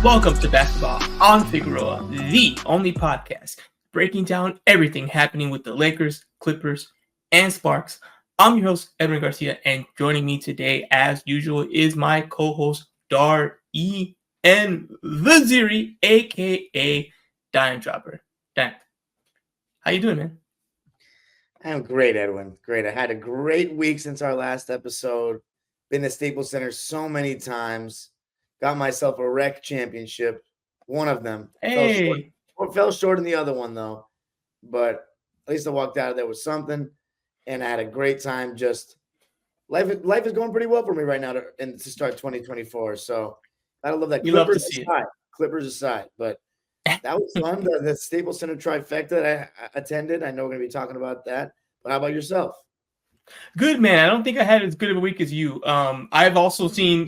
Welcome to Basketball on Figueroa, the only podcast breaking down everything happening with the Lakers, Clippers, and Sparks. I'm your host, Edwin Garcia, and joining me today, as usual, is my co-host, Dar E. and Vaziri, a.k.a. Dime Dropper. Dime, how you doing, man? I'm great, Edwin. Great. I had a great week since our last episode. Been to Staples Center so many times. Got myself a rec championship. One of them Hey, fell short in the other one though. But at least I walked out of there with something, and I had a great time. Just life is going pretty well for me right now to start 2024. So I love that. you love to see it. Clippers aside, but that was fun. The Staples Center trifecta that I attended. I know we're going to be talking about that. But how about yourself? Good, man. I don't think I had as good of a week as you. I've also seen,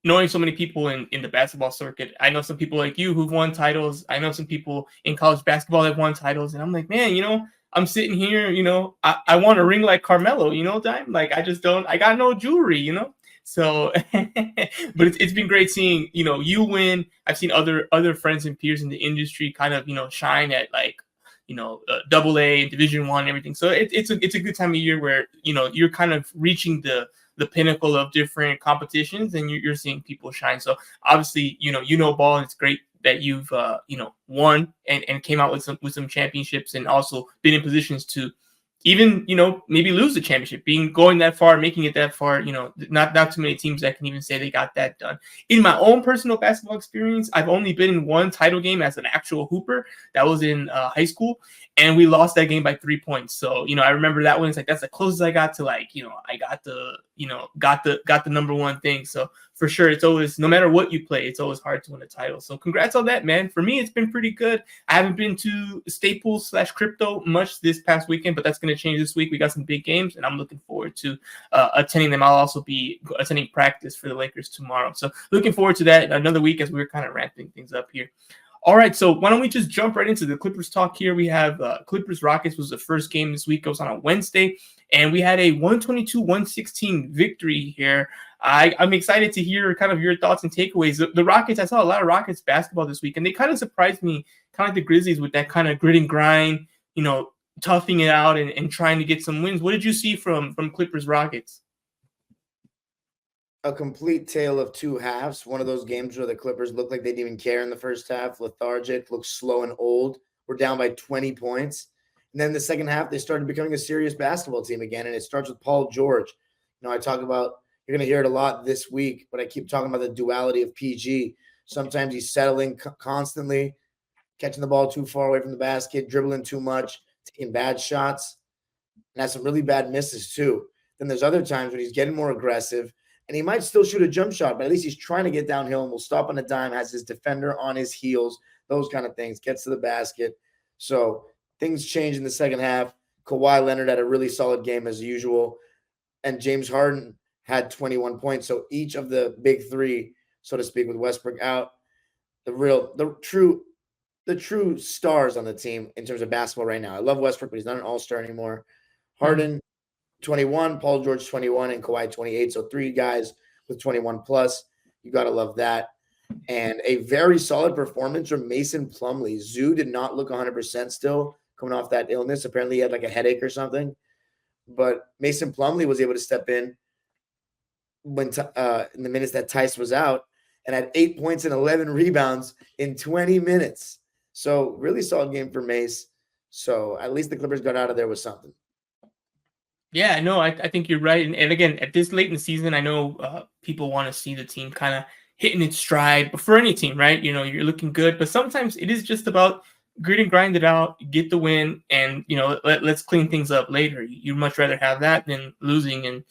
knowing so many people in the basketball circuit. I know some people like you who've won titles. I know some people in college basketball that won titles. And I'm like, man, I'm sitting here, I want a ring like Carmelo, Dime. Like, I just don't, I got no jewelry. So, but it's been great seeing, you win. I've seen other friends and peers in the industry kind of, shine at like, double A, Division I, and everything. So it's a good time of year where you're kind of reaching the pinnacle of different competitions, and you're seeing people shine. So obviously, ball, and it's great that you've won and came out with some championships, and also been in positions to even maybe lose the championship, going that far, making it that far. Not too many teams that can even say they got that done. In my own personal basketball experience, I've only been in one title game as an actual hooper. That was in high school, and we lost that game by 3 points. So I remember that one. It's like that's the closest I got to I got the number one thing. So for sure, it's always, no matter what you play, it's always hard to win a title. So congrats on that, man. For me, it's been pretty good. I haven't been to Staples/Crypto much this past weekend, but that's going to change this week. We got some big games, and I'm looking forward to attending them. I'll also be attending practice for the Lakers tomorrow. So looking forward to that. Another week as we're kind of ramping things up here. All right, so why don't we just jump right into the Clippers talk here? We have Clippers-Rockets was the first game this week. It was on a Wednesday, and we had a 122-116 victory here. I'm excited to hear kind of your thoughts and takeaways. The Rockets, I saw a lot of Rockets basketball this week, and they kind of surprised me, kind of like the Grizzlies, with that kind of grit and grind, toughing it out and trying to get some wins. What did you see from Clippers-Rockets? A complete tale of two halves. One of those games where the Clippers looked like they didn't even care in the first half, lethargic, looked slow and old. We're down by 20 points. And then the second half, they started becoming a serious basketball team again, and it starts with Paul George. I talk about, you're going to hear it a lot this week, but I keep talking about the duality of PG. Sometimes he's settling constantly, catching the ball too far away from the basket, dribbling too much, taking bad shots, and has some really bad misses too. Then there's other times when he's getting more aggressive, and he might still shoot a jump shot, but at least he's trying to get downhill and will stop on a dime, has his defender on his heels, those kind of things, gets to the basket. So things change in the second half. Kawhi Leonard had a really solid game as usual, and James Harden had 21 points. So each of the big three, so to speak, with Westbrook out, the true stars on the team in terms of basketball right now. I love Westbrook, but he's not an all-star anymore. Harden, 21, Paul George 21, and Kawhi 28. So three guys with 21 plus. You got to love that. And a very solid performance from Mason Plumlee. Zoo did not look 100% still coming off that illness. Apparently he had like a headache or something. But Mason Plumlee was able to step in when in the minutes that Tice was out, and had 8 points and 11 rebounds in 20 minutes. So really solid game for Mace. So at least the Clippers got out of there with something. Yeah, no, I think you're right. And again, at this late in the season, I know people want to see the team kind of hitting its stride. But for any team, right, you're looking good. But sometimes it is just about grit and grind it out, get the win, and, let's clean things up later. You'd much rather have that than losing and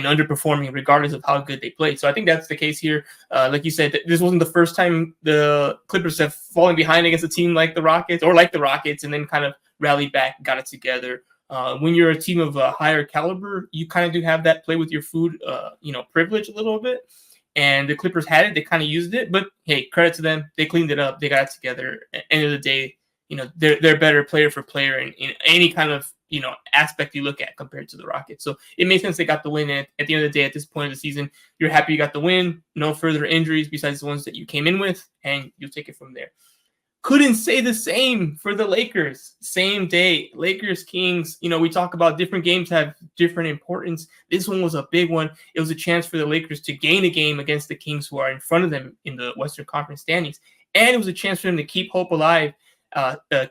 underperforming regardless of how good they played. So I think that's the case here. Like you said, this wasn't the first time the Clippers have fallen behind against a team like the Rockets and then kind of rallied back, got it together. When you're a team of a higher caliber, you kind of do have that play with your food, privilege a little bit. And the Clippers had it. They kind of used it. But, hey, credit to them. They cleaned it up. They got it together. At the end of the day, they're better player for player in any kind of aspect you look at compared to the Rockets. So it makes sense they got the win. At the end of the day, at this point of the season, you're happy you got the win. No further injuries besides the ones that you came in with, and you'll take it from there. Couldn't say the same for the Lakers. Same day, Lakers Kings. We talk about different games have different importance. This one was a big one. It was a chance for the Lakers to gain a game against the Kings, who are in front of them in the Western Conference standings, and it was a chance for them to keep hope alive,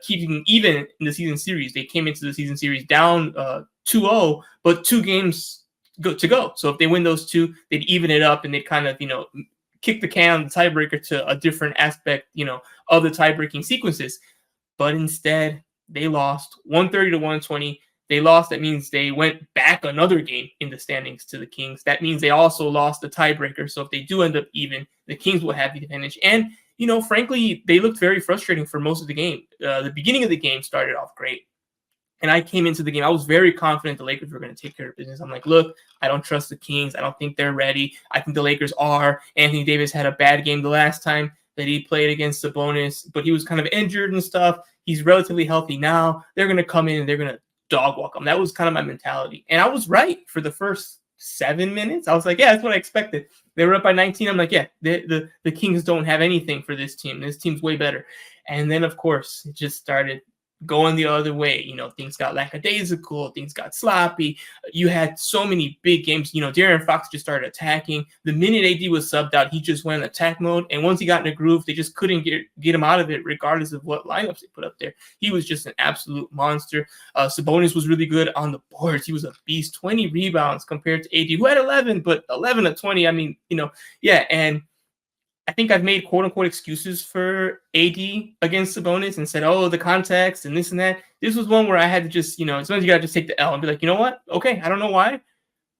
keeping even in the season series. They came into the season series down 2-0, but 2 games to go. So if they win those 2, they'd even it up, and they'd kind of kick the can, the tiebreaker, to a different aspect, of the tie-breaking sequences. But instead, they lost 130 to 120. They lost. That means they went back another game in the standings to the Kings. That means they also lost the tiebreaker. So if they do end up even, the Kings will have the advantage. And, frankly, they looked very frustrating for most of the game. The beginning of the game started off great. And I came into the game, I was very confident the Lakers were going to take care of business. I'm like, look, I don't trust the Kings. I don't think they're ready. I think the Lakers are. Anthony Davis had a bad game the last time that he played against Sabonis, but he was kind of injured and stuff. He's relatively healthy now. They're going to come in and they're going to dog walk him. That was kind of my mentality. And I was right for the first 7 minutes. I was like, yeah, that's what I expected. They were up by 19. I'm like, yeah, the Kings don't have anything for this team. This team's way better. And then, of course, it just started going the other way. Things got lackadaisical, things got sloppy. You had so many big games. De'Aaron Fox just started attacking. The minute AD was subbed out, he just went in attack mode. And once he got in a groove, they just couldn't get him out of it, regardless of what lineups they put up there. He was just an absolute monster. Sabonis was really good on the boards. He was a beast. 20 rebounds compared to AD, who had 11, but 11 of 20. I mean, yeah. And I think I've made quote-unquote excuses for AD against Sabonis and said, oh, the context and this and that. This was one where I had to just, sometimes you got to just take the L and be like, you know what? Okay, I don't know why,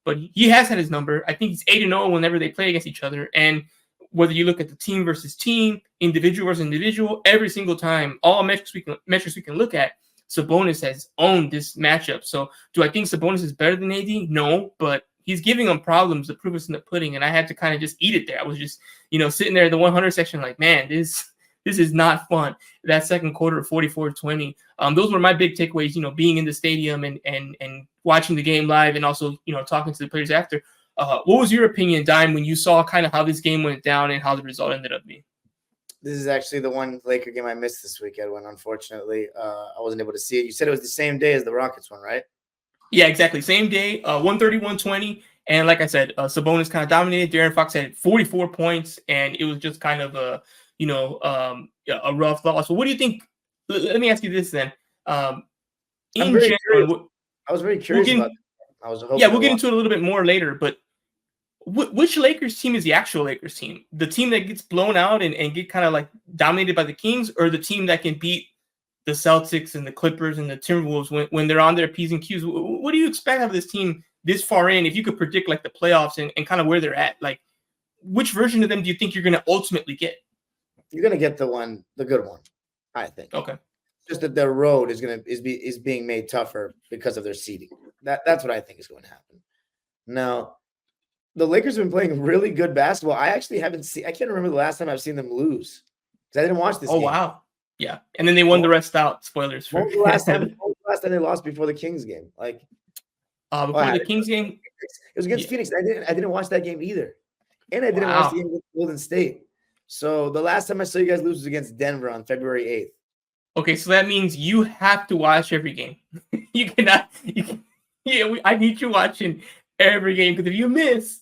but he has had his number. I think he's 8-0 whenever they play against each other. And whether you look at the team versus team, individual versus individual, every single time, all metrics we can look at, Sabonis has owned this matchup. So do I think Sabonis is better than AD? No, but he's giving them problems. The proof is in the pudding, and I had to kind of just eat it there. I was just, sitting there in the 100 section like, man, this is not fun. That second quarter of 44-20. Those were my big takeaways, being in the stadium and watching the game live, and also, talking to the players after. What was your opinion, Dime, when you saw kind of how this game went down and how the result ended up being? This is actually the one Laker game I missed this week, Edwin. Unfortunately, I wasn't able to see it. You said it was the same day as the Rockets one, right? Yeah, exactly. Same day, 130-120. And like I said, Sabonis kind of dominated. De'Aaron Fox had 44 points, and it was just kind of a rough loss. So what do you think? Let me ask you this then. I was very curious about that. We'll get into it a little bit more later, but which Lakers team is the actual Lakers team? The team that gets blown out and get kind of like dominated by the Kings, or the team that can beat the Celtics and the Clippers and the Timberwolves when they're on their P's and Q's? What do you expect out of this team this far in? If you could predict like the playoffs and kind of where they're at, like which version of them do you think you're going to ultimately get? You're going to get the good one, I think. Okay. Just that their road is being made tougher because of their seeding. That's what I think is going to happen. Now, the Lakers have been playing really good basketball. I actually I can't remember the last time I've seen them lose because I didn't watch this game. Oh, wow. Yeah. And then they won the rest out. Spoilers. When was the last time they lost before the Kings game? Like, before the Kings game? It was against Phoenix. I didn't watch that game either. And I didn't watch the game against Golden State. So the last time I saw you guys lose was against Denver on February 8th. Okay, so that means you have to watch every game. You cannot. I need you watching every game, because if you miss,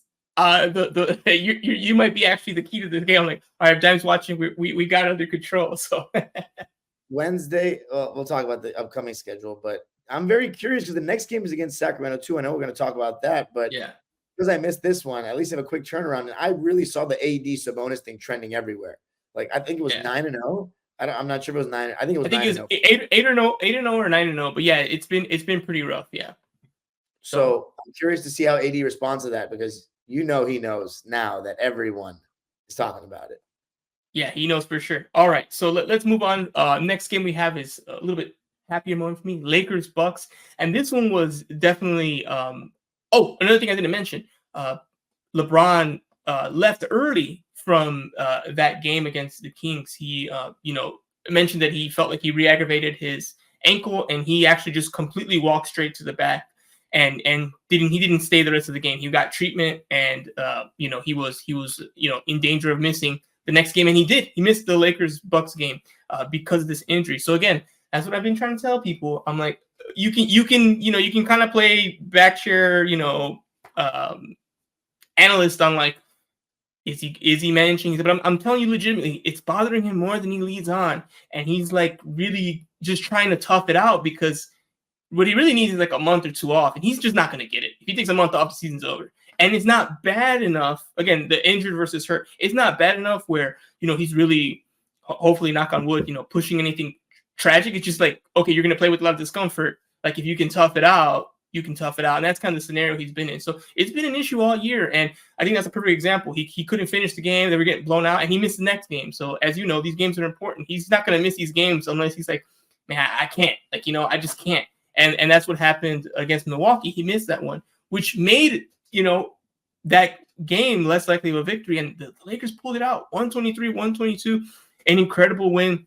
you might be actually the key to the game. Like, all right, Dime's watching. We got it under control. So Wednesday, we'll talk about the upcoming schedule, but I'm very curious because the next game is against Sacramento too. I know we're going to talk about that, but yeah, because I missed this one, at least have a quick turnaround. And I really saw the AD Sabonis thing trending everywhere. Like, I think it was 9-0. I'm not sure if it was 9. I think it was 9-0. 8-0 or 9-0. But yeah, it's been pretty rough. Yeah. So I'm curious to see how AD responds to that, because he knows now that everyone is talking about it. Yeah, he knows for sure. All right, so let's move on. Next game we have is a little bit happier moment for me. Lakers Bucks, and this one was definitely. Another thing I didn't mention. LeBron left early from that game against the Kings. He mentioned that he felt like he re-aggravated his ankle, and he actually just completely walked straight to the back and didn't stay the rest of the game. He got treatment, and he was in danger of missing the next game, and he missed the Lakers Bucks game because of this injury. So again, that's what I've been trying to tell people. I'm like, you can kind of play backshare analyst on like, is he managing? But I'm telling you legitimately, it's bothering him more than he leads on, and he's like really just trying to tough it out, because what he really needs is like a month or two off, and he's just not going to get it. If he takes a month off, the season's over. And it's not bad enough. Again, the injured versus hurt, it's not bad enough where he's really, hopefully, knock on wood, pushing anything tragic. It's just like, okay, you're going to play with a lot of discomfort. Like, if you can tough it out, you can tough it out. And that's kind of the scenario he's been in. So it's been an issue all year. And I think that's a perfect example. He couldn't finish the game. They were getting blown out, and he missed the next game. So as you know, these games are important. He's not going to miss these games unless he's like, man, I can't. Like, I just can't. And that's what happened against Milwaukee. He missed that one, which made, that game less likely of a victory. And the Lakers pulled it out, 123-122, an incredible win.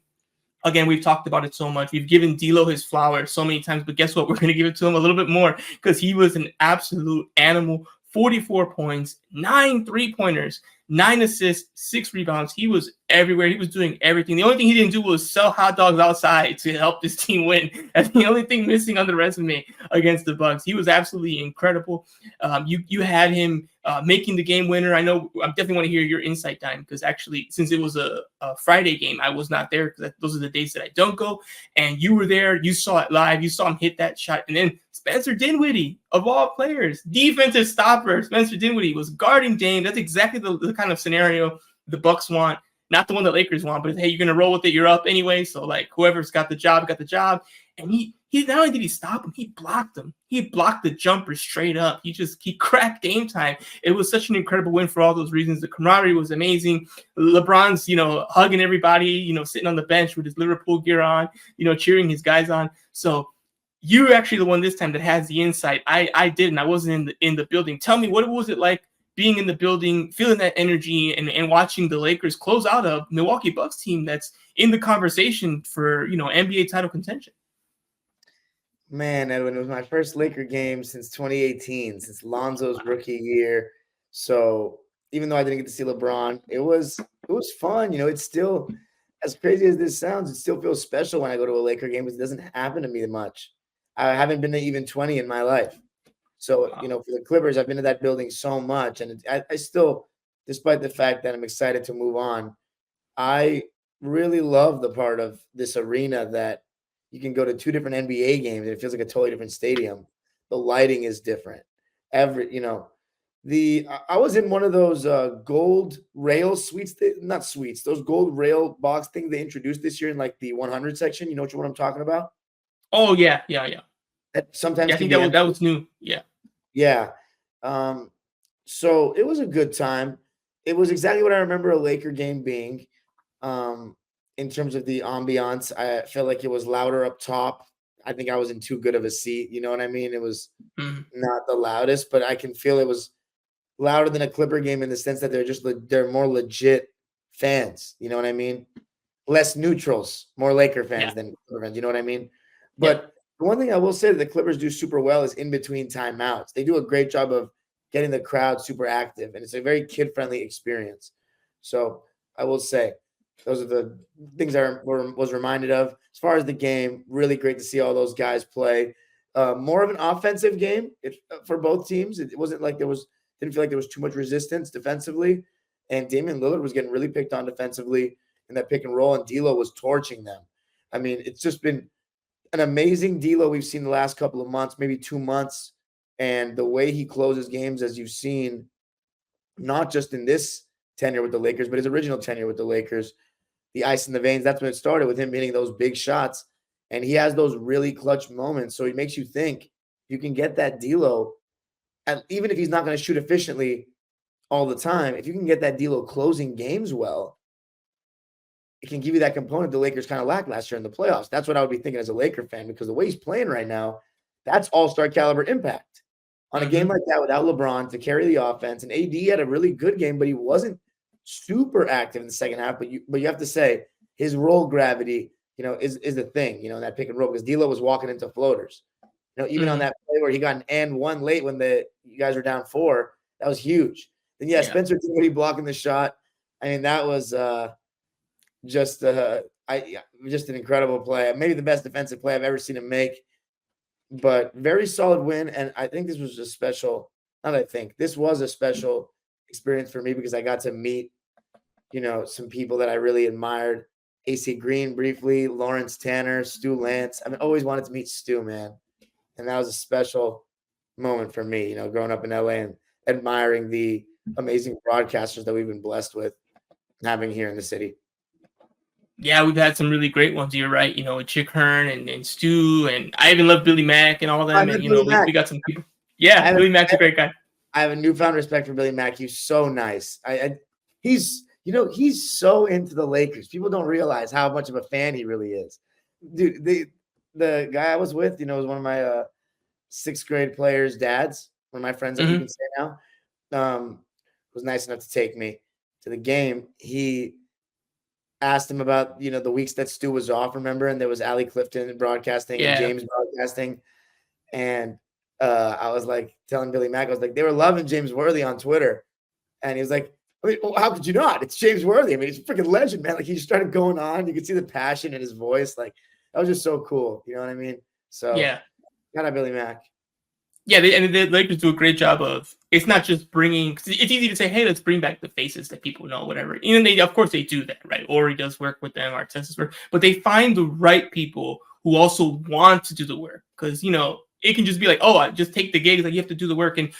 Again, we've talked about it so much. We've given D'Lo his flowers so many times, but guess what? We're going to give it to him a little bit more, because he was an absolute animal. 44 points, 9 3-pointers, 9 assists, 6 rebounds. He was everywhere. He was doing everything. The only thing he didn't do was sell hot dogs outside to help this team win. That's the only thing missing on the resume against the Bucks. He was absolutely incredible. You had him making the game winner. I know I definitely want to hear your insight, Dime, because actually, since it was a Friday game, I was not there, because those are the days that I don't go. And you were there. You saw it live. You saw him hit that shot. And then Spencer Dinwiddie, of all players, defensive stopper, Spencer Dinwiddie was guarding Dame. That's exactly the kind of scenario the Bucks want. Not the one that Lakers want, but hey, you're going to roll with it. You're up anyway. So like, whoever's got the job, got the job. And he not only did he stop him, he blocked him. He blocked the jumper straight up. He cracked Dame time. It was such an incredible win for all those reasons. The camaraderie was amazing. LeBron's, hugging everybody, sitting on the bench with his Liverpool gear on, cheering his guys on. So you're actually the one this time that has the insight. I didn't. I wasn't in the building. Tell me, what was it like being in the building, feeling that energy, and watching the Lakers close out a Milwaukee Bucks team that's in the conversation for, NBA title contention? Man, Edwin, it was my first Laker game since 2018, since Lonzo's rookie year. So even though I didn't get to see LeBron, it was fun. It's still, as crazy as this sounds, it still feels special when I go to a Laker game, because it doesn't happen to me much. I haven't been to even 20 in my life. So, for the Clippers, I've been to that building so much. And I still, despite the fact that I'm excited to move on, I really love the part of this arena that you can go to 2 different NBA games and it feels like a totally different stadium. The lighting is different. I was in one of those gold rail suites, not suites, those gold rail box things they introduced this year in like the 100 section. You know what I'm talking about? Oh, yeah. That sometimes I think that was new. Yeah. Yeah. So it was a good time. It was exactly what I remember a Laker game being. In terms of the ambiance, I felt like it was louder up top. I think I was in too good of a seat. You know what I mean? It was not the loudest, but I can feel it was louder than a Clipper game in the sense that they're more legit fans. You know what I mean? Less neutrals, more Laker fans than Clipper fans. You know what I mean? But the one thing I will say that the Clippers do super well is in between timeouts. They do a great job of getting the crowd super active, and it's a very kid-friendly experience. So I will say those are the things I was reminded of. As far as the game, really great to see all those guys play. More of an offensive game for both teams. It wasn't like didn't feel like there was too much resistance defensively, and Damian Lillard was getting really picked on defensively in that pick and roll, and D'Lo was torching them. I mean, it's just been an amazing D'Lo we've seen the last couple of months, maybe 2 months, and the way he closes games, as you've seen, not just in this tenure with the Lakers, but his original tenure with the Lakers, the ice in the veins, that's when it started with him hitting those big shots, and he has those really clutch moments, so it makes you think you can get that D'Lo, and even if he's not going to shoot efficiently all the time, if you can get that D'Lo closing games well, it can give you that component the Lakers kind of lacked last year in the playoffs. That's what I would be thinking as a Laker fan, because the way he's playing right now, that's all-star caliber impact. On a game like that without LeBron to carry the offense, and AD had a really good game, but he wasn't super active in the second half. But you have to say his roll gravity, is the thing, in that pick and roll because D'Lo was walking into floaters. Even on that play where he got an and one late when you guys were down 4, that was huge. And Spencer Dinwiddie blocking the shot. I mean, that was just an incredible play. Maybe the best defensive play I've ever seen him make. But very solid win. And I think this was a special. This was a special experience for me because I got to meet, some people that I really admired. AC Green briefly, Lawrence Tanner, Stu Lance. I always wanted to meet Stu, man. And that was a special moment for me, growing up in LA and admiring the amazing broadcasters that we've been blessed with having here in the city. Yeah, we've had some really great ones. You're right. Chick Hearn and Stu, and I even love Billy Mack and all of them. And we got some people. Yeah, Billy Mack's a great guy. I have a newfound respect for Billy Mack. He's so nice. He's so into the Lakers. People don't realize how much of a fan he really is. Dude, the guy I was with, was one of my 6th grade players' dads, one of my friends that you can say now, was nice enough to take me to the game. He asked him about, the weeks that Stu was off, remember? And there was Allie Clifton broadcasting and James broadcasting. And I was like telling Billy Mack, I was like, they were loving James Worthy on Twitter. And he was like, how could you not? It's James Worthy. I mean, he's a freaking legend, man. Like, he just started going on. You could see the passion in his voice. Like, that was just so cool. You know what I mean? So, shout out Billy Mack. Yeah, the Lakers do a great job of, it's not just bringing, cause it's easy to say, hey, let's bring back the faces that people know, whatever. Of course they do that, right? Ori does work with them, Arteta's work, but they find the right people who also want to do the work. Cause, it can just be like, oh, I just take the gigs. Like, you have to do the work. And,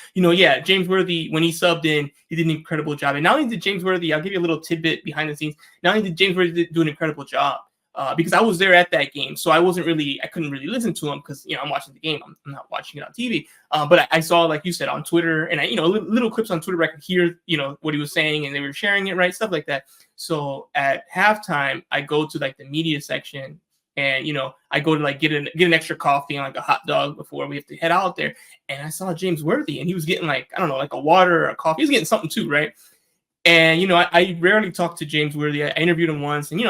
James Worthy, when he subbed in, he did an incredible job. And not only did James Worthy, I'll give you a little tidbit behind the scenes. Not only did James Worthy do an incredible job, because I was there at that game. So I couldn't really listen to him because, I'm watching the game. I'm not watching it on TV. But I saw, like you said, on Twitter and little clips on Twitter, I could hear, what he was saying and they were sharing it, right? Stuff like that. So at halftime, I go to like the media section. And, I go to like get an extra coffee and like a hot dog before we have to head out there. And I saw James Worthy and he was getting like, I don't know, like a water or a coffee. He was getting something too, right? And, I rarely talk to James Worthy. I interviewed him once and,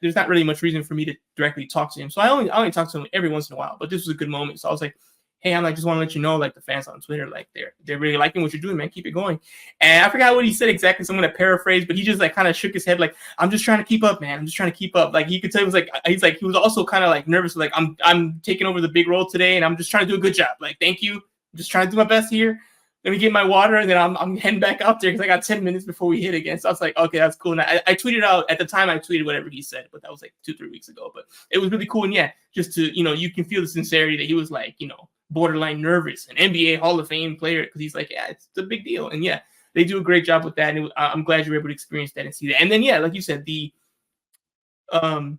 there's not really much reason for me to directly talk to him. So I only talk to him every once in a while, but this was a good moment. So I was like, hey, I'm like, just want to let you know, like the fans on Twitter, like they're really liking what you're doing, man. Keep it going. And I forgot what he said exactly. So I'm going to paraphrase, but he just like kind of shook his head. Like, I'm just trying to keep up, man. I'm just trying to keep up. Like you could tell he was also kind of like nervous. Like I'm taking over the big role today and I'm just trying to do a good job. Like, thank you. I'm just trying to do my best here. Let me get my water and then I'm heading back out there because I got 10 minutes before we hit again. So I was like, okay, that's cool. And I tweeted out at the time, I tweeted whatever he said, but that was like 2-3 weeks ago. But it was really cool. And just to, you can feel the sincerity that he was like, borderline nervous, an NBA Hall of Fame player, because he's like, it's a big deal. And they do a great job with that. And I'm glad you were able to experience that and see that. And then, like you said, a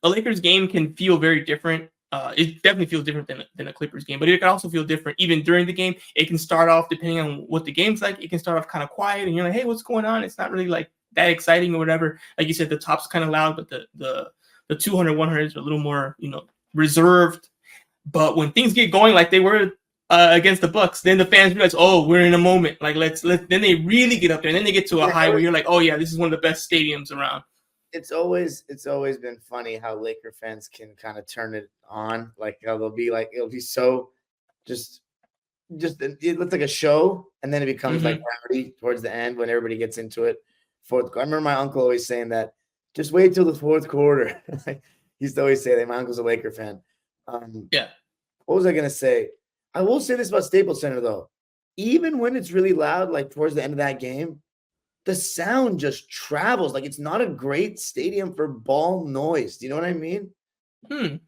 Lakers game can feel very different. It definitely feels different than a Clippers game, but it can also feel different even during the game. It can start off, depending on what the game's like, it can start off kind of quiet and you're like, hey, what's going on? It's not really like that exciting or whatever. Like you said, the top's kind of loud, but the 200, 100s are a little more, reserved. But when things get going like they were against the Bucks, then the fans realize, oh, we're in a moment. Like then they really get up there, and then they get to a high where you're like, oh yeah, this is one of the best stadiums around. It's always been funny how Laker fans can kind of turn it on. Like how they'll be like, it'll be so just it looks like a show, and then it becomes like rowdy towards the end when everybody gets into it. I remember my uncle always saying that, just wait till the fourth quarter. He used to always say that. My uncle's a Laker fan. What was I gonna say? I will say this about Staples Center though. Even when it's really loud, like towards the end of that game, the sound just travels. Like it's not a great stadium for ball noise. Do you know what I mean? The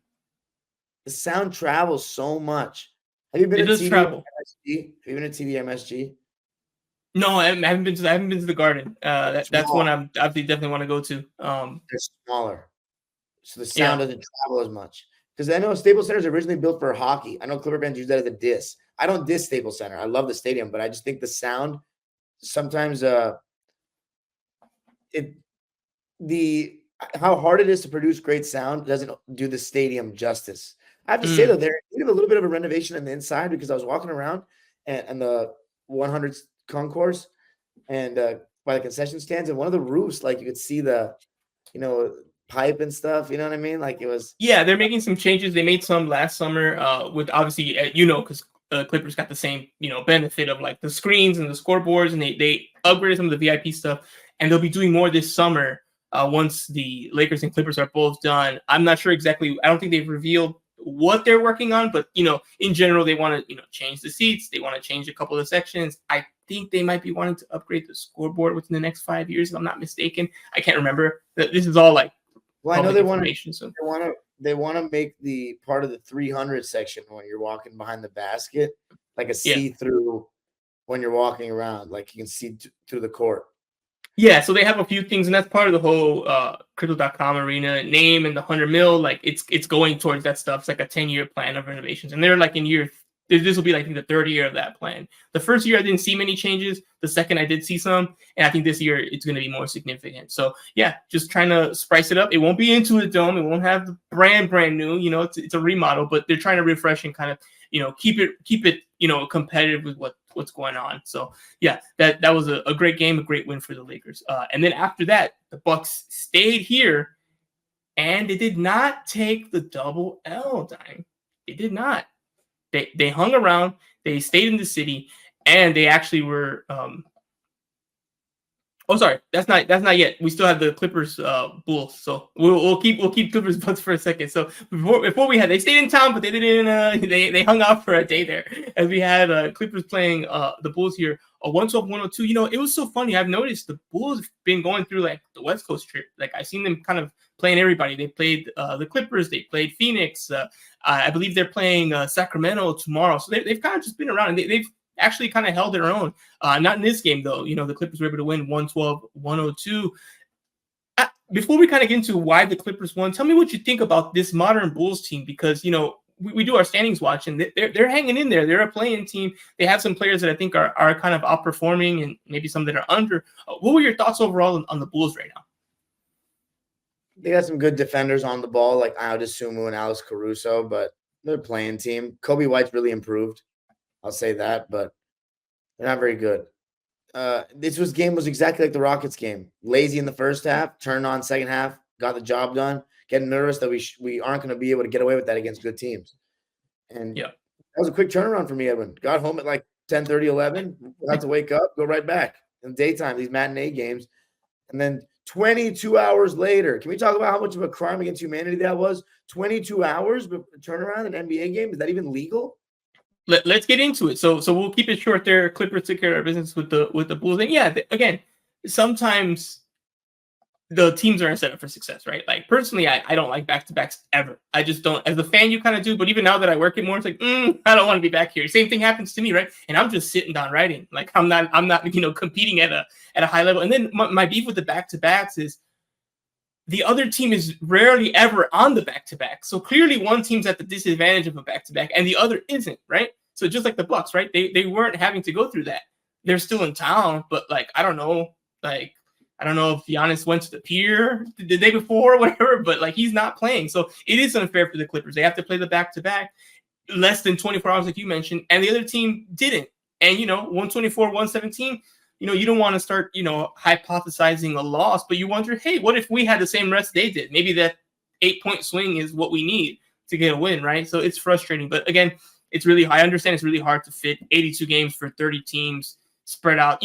sound travels so much. Have you been to TD MSG? Have you been to TD MSG? No, I haven't been to the Garden. That's one I definitely want to go to. They're smaller, so the sound doesn't travel as much. Because I know Staples Center is originally built for hockey. I know Clipper fans use that as a diss. I don't diss Staples Center. I love the stadium, but I just think the sound sometimes how hard it is to produce great sound doesn't do the stadium justice. I have to say though, they have a little bit of a renovation on the inside because I was walking around and the 100 concourse and by the concession stands and one of the roofs, like you could see the pipe and stuff. You know what I mean? Like it was. Yeah, they're making some changes. They made some last summer with obviously, because Clippers got the same, benefit of like the screens and the scoreboards, and they upgraded some of the VIP stuff, and they'll be doing more this summer once the Lakers and Clippers are both done. I'm not sure exactly. I don't think they've revealed what they're working on, but in general, they want to change the seats. They want to change a couple of sections. I think they might be wanting to upgrade the scoreboard within the next 5 years, if I'm not mistaken. I can't remember. This is all like well, I know they want to. So they want to make the part of the 300 section when you're walking behind the basket like a see-through when you're walking around, like you can see through the court. Yeah, so they have a few things, and that's part of the whole Crypto.com arena name and the 100 mil. Like it's going towards that stuff. It's like a 10-year plan of renovations, and they're like in year. This will be like the third year of that plan. The first year I didn't see many changes. The second I did see some, and I think this year it's going to be more significant. So yeah, just trying to spice it up. It won't be into a dome. It won't have the brand new. It's a remodel, but they're trying to refresh and kind of keep it competitive with what's going on. So yeah, that was a great game, a great win for the Lakers. And then after that, the Bucks stayed here, and they did not take the double L, Dime. They did not. They hung around, they stayed in the city, and they actually were. Sorry, that's not yet. We still have the Clippers Bulls, so we'll keep Clippers Bucks for a second. So before they stayed in town, but they didn't. They hung out for a day there, as we had Clippers playing the Bulls here. A 112-102. It was so funny. I've noticed the Bulls have been going through like the West Coast trip. Like I've seen them kind of playing everybody. They played the Clippers. They played Phoenix. I believe they're playing Sacramento tomorrow. So they've kind of just been around, and they've actually kind of held their own. Not in this game, though. The Clippers were able to win 112-102. Before we kind of get into why the Clippers won, tell me what you think about this modern Bulls team, because, we do our standings watch, and they're hanging in there. They're a playing team. They have some players that I think are kind of outperforming, and maybe some that are under. What were your thoughts overall on the Bulls right now? They got some good defenders on the ball, like Audisumu and Alex Caruso, but they're a playing team. Kobe White's really improved. I'll say that, but they're not very good. This game was exactly like the Rockets game. Lazy in the first half, turned on second half, got the job done. Getting nervous that we aren't going to be able to get away with that against good teams. And that was a quick turnaround for me, Edwin. Got home at like 10:30, 11. Had to wake up, go right back in the daytime, these matinee games. And then 22 hours later, can we talk about how much of a crime against humanity that was? 22 hours turnaround an NBA game? Is that even legal? Let's get into it. So we'll keep it short there. Clippers took care of business with the Bulls. And yeah, again, sometimes the teams aren't set up for success, right? Like personally, I don't like back-to-backs ever. I just don't. As a fan, you kind of do, but even now that I work it more, it's like, I don't want to be back here. Same thing happens to me, right? And I'm just sitting down writing. Like I'm not competing at a high level. And then my beef with the back-to-backs is the other team is rarely ever on the back-to-back. So clearly one team's at the disadvantage of a back-to-back and the other isn't, right? So just like the Bucks, right? They weren't having to go through that. They're still in town, but like, I don't know if Giannis went to the pier the day before or whatever, but like he's not playing. So it is unfair for the Clippers. They have to play the back-to-back less than 24 hours, like you mentioned, and the other team didn't. And, 124, 117, you don't want to start, hypothesizing a loss, but you wonder, hey, what if we had the same rest they did? Maybe that 8-point swing is what we need to get a win, right? So it's frustrating. But again, I understand it's really hard to fit 82 games for 30 teams spread out.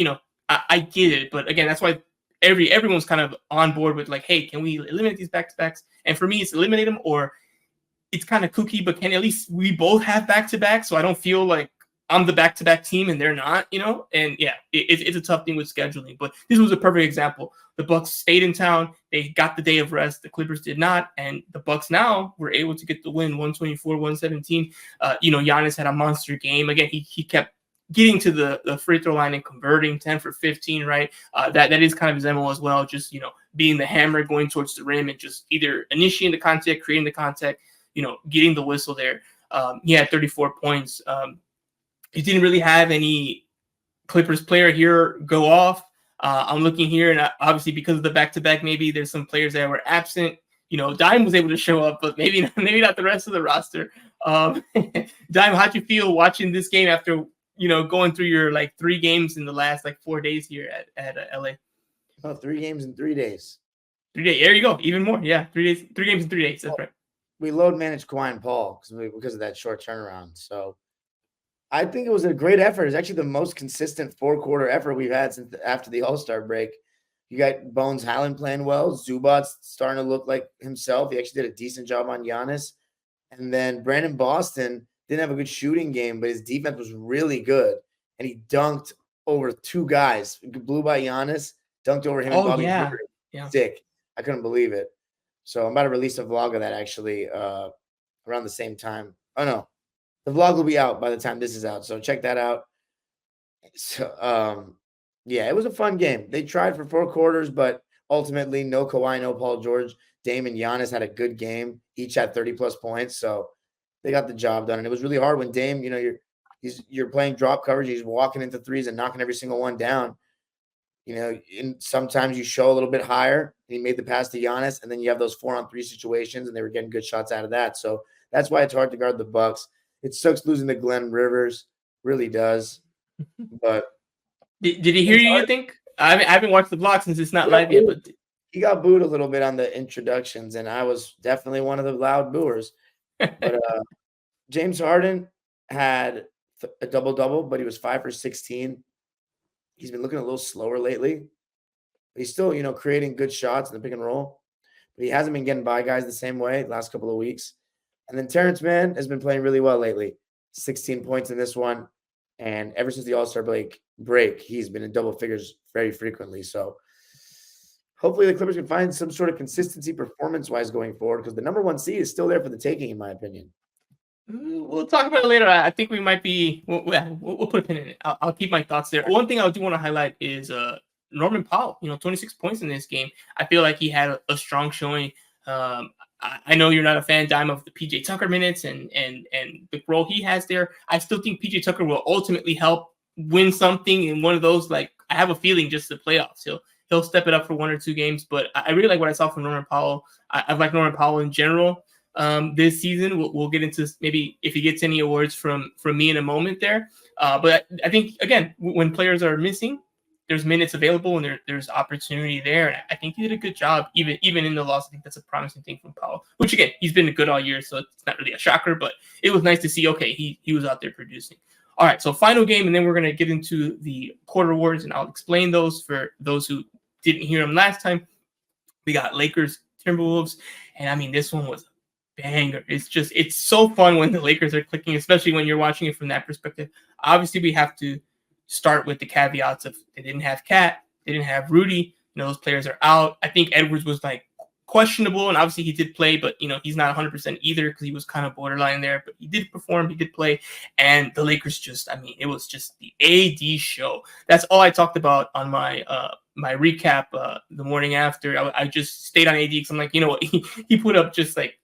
I get it. But again, that's why everyone's kind of on board with like, hey, can we eliminate these back-to-backs? And for me, it's eliminate them, or it's kind of kooky, but can at least we both have back-to-backs, so I don't feel like I'm the back-to-back team and they're not, And yeah, it's a tough thing with scheduling. But this was a perfect example. The Bucks stayed in town. They got the day of rest. The Clippers did not. And the Bucks now were able to get the win, 124-117. Giannis had a monster game. Again, he kept getting to the free throw line and converting 10 for 15, right? That is kind of his MO as well. Just, being the hammer, going towards the rim and just either initiating the contact, creating the contact, getting the whistle there. He had 34 points. He didn't really have any Clippers player here go off. I'm looking here, and obviously because of the back-to-back, maybe there's some players that were absent. Dime was able to show up, but maybe not the rest of the roster. Dime, how'd you feel watching this game after going through your like 3 games in the last like 4 days here at LA? Oh, 3 games in 3 days. 3 days. There you go. Even more. Yeah, 3 days, 3 games in 3 days. That's right. We load managed Kawhi and Paul because of that short turnaround. So I think it was a great effort. It's actually the most consistent 4-quarter effort we've had since after the All-Star break. You got Bones Highland playing well. Zubac's starting to look like himself. He actually did a decent job on Giannis. And then Brandon Boston didn't have a good shooting game, but his defense was really good. And he dunked over 2 guys. Blew by Giannis, dunked over him and Oh Bobby yeah, Hurd. yeah. Sick. I couldn't believe it. So I'm about to release a vlog of that actually around the same time. Oh, no. The vlog will be out by the time this is out. So check that out. So, yeah, it was a fun game. They tried for 4 quarters, but ultimately no Kawhi, no Paul George. Dame and Giannis had a good game. Each had 30-plus points. So they got the job done. And it was really hard when Dame, you're playing drop coverage. He's walking into threes and knocking every single one down. And sometimes you show a little bit higher. He made the pass to Giannis, and then you have those 4-on-3 situations, and they were getting good shots out of that. So that's why it's hard to guard the Bucks. It sucks losing to Glenn Rivers, really does. But did he hear you? You think? I haven't watched the vlog since it's not live yet, but he got booed a little bit on the introductions, and I was definitely one of the loud booers. But James Harden had a double-double, but he was 5 for 16. He's been looking a little slower lately. He's still, creating good shots in the pick and roll, but he hasn't been getting by guys the same way the last couple of weeks. And then Terrence Mann has been playing really well lately. 16 points in this one. And ever since the All-Star break, he's been in double figures very frequently. So hopefully the Clippers can find some sort of consistency performance-wise going forward, because the number 1 seed is still there for the taking, in my opinion. We'll talk about it later. I think we might be. We'll put a pin in it. I'll keep my thoughts there. One thing I do want to highlight is Norman Powell. 26 points in this game. I feel like he had a strong showing. I know you're not a fan, Dime, of the PJ Tucker minutes and the role he has there. I still think PJ Tucker will ultimately help win something in one of those. Like, I have a feeling just the playoffs. He'll step it up for 1 or 2 games. But I really like what I saw from Norman Powell. I like Norman Powell in general. This season, we'll get into maybe if he gets any awards from me in a moment there. But I think, again, when players are missing, there's minutes available and there's opportunity there. And I think he did a good job, even in the loss. I think that's a promising thing from Powell, which, again, he's been good all year, so it's not really a shocker, but it was nice to see, okay, he was out there producing. All right, so final game, and then we're going to get into the quarter awards, and I'll explain those for those who didn't hear them last time. We got Lakers, Timberwolves, and I mean, this one was banger. It's so fun when the Lakers are clicking, especially when you're watching it from that perspective. Obviously, we have to start with the caveats of they didn't have Cat, they didn't have Rudy. Those players are out. I think Edwards was like questionable, and obviously he did play, but he's not 100% either because he was kind of borderline there. But he did perform, he did play, and the Lakers it was just the AD show. That's all I talked about on my my recap the morning after. I just stayed on AD because I'm like, what, he put up just like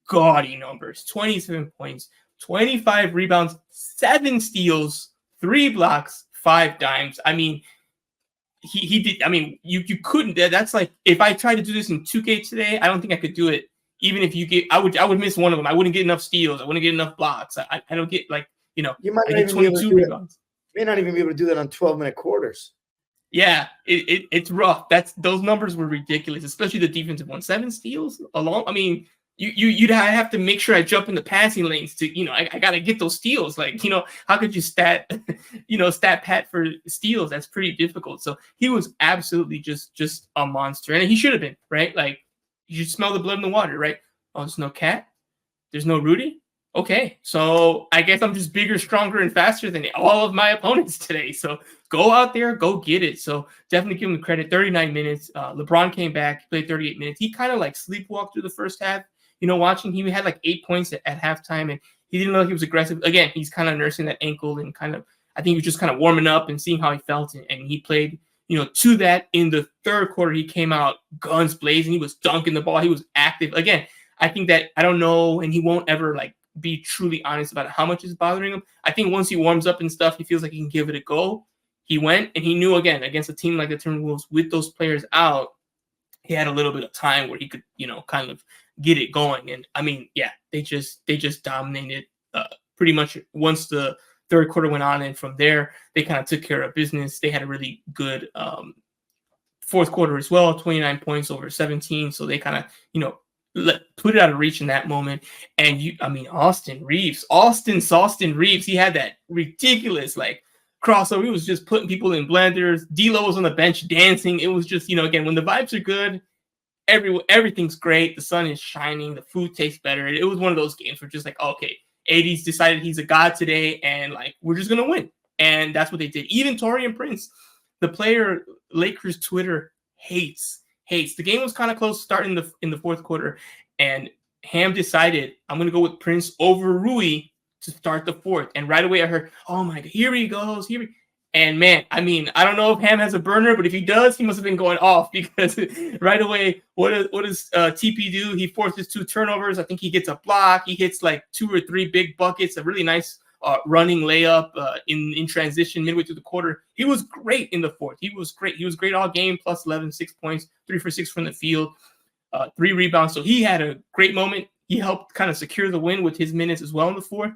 gaudy numbers: 27 points, 25 rebounds, 7 steals, 3 blocks, 5 dimes. I mean, he did. I mean, you couldn't. That's like, if I tried to do this in 2K today, I don't think I could do it. Even if I would miss one of them. I wouldn't get enough steals. I wouldn't get enough blocks. I don't get you might I get 22 rebounds. You may not even be able to do that on 12-minute quarters. Yeah, it's rough. Those numbers were ridiculous, especially the defensive one. 7 steals alone. I mean, you'd have to make sure I jump in the passing lanes to, I got to get those steals. Like, how could you stat pat for steals? That's pretty difficult. So he was absolutely just a monster. And he should have been, right? Like, you should smell the blood in the water, right? Oh, there's no Cat. There's no Rudy. Okay, so I guess I'm just bigger, stronger, and faster than all of my opponents today. So go out there, go get it. So definitely give him credit. 39 minutes. LeBron came back, played 38 minutes. He kind of like sleepwalked through the first half. Watching, he had like 8 points at halftime, and he didn't look like he was aggressive. Again, he's kind of nursing that ankle, and I think he was just kind of warming up and seeing how he felt, and he played, to that. In the third quarter, he came out guns blazing. He was dunking the ball. He was active. Again, I think that, I don't know, and he won't ever like be truly honest about how much is bothering him. I think once he warms up and stuff, he feels like he can give it a go. He went, and he knew, again, against a team like the Timberwolves with those players out, he had a little bit of time where he could, kind of get it going. And I mean, yeah, they just dominated pretty much once the third quarter went on. And from there, they kind of took care of business. They had a really good fourth quarter as well, 29 points over 17. So they kind of, put it out of reach in that moment. And Austin Reeves, he had that ridiculous crossover. He was just putting people in blenders. D'Lo was on the bench dancing. It was just, again, when the vibes are good, everything's great. The sun is shining. The food tastes better. It was one of those games where just okay, AD's decided he's a god today, and we're just gonna win. And that's what they did. Even Taurean Prince, the player Lakers Twitter hates. The game was kind of close starting in the fourth quarter, and Ham decided, I'm going to go with Prince over Rui to start the fourth. And right away I heard, oh my God, here he goes. And man, I don't know if Ham has a burner, but if he does, he must have been going off, because right away, what does TP do? He forces 2 turnovers. I think he gets a block. He hits 2 or 3 big buckets, a really nice running layup in transition midway through the quarter. He was great in the fourth. He was great all game, plus 11, 6 points, 3 for 6 from the field, 3 rebounds. So he had a great moment. He helped kind of secure the win with his minutes as well in the fourth.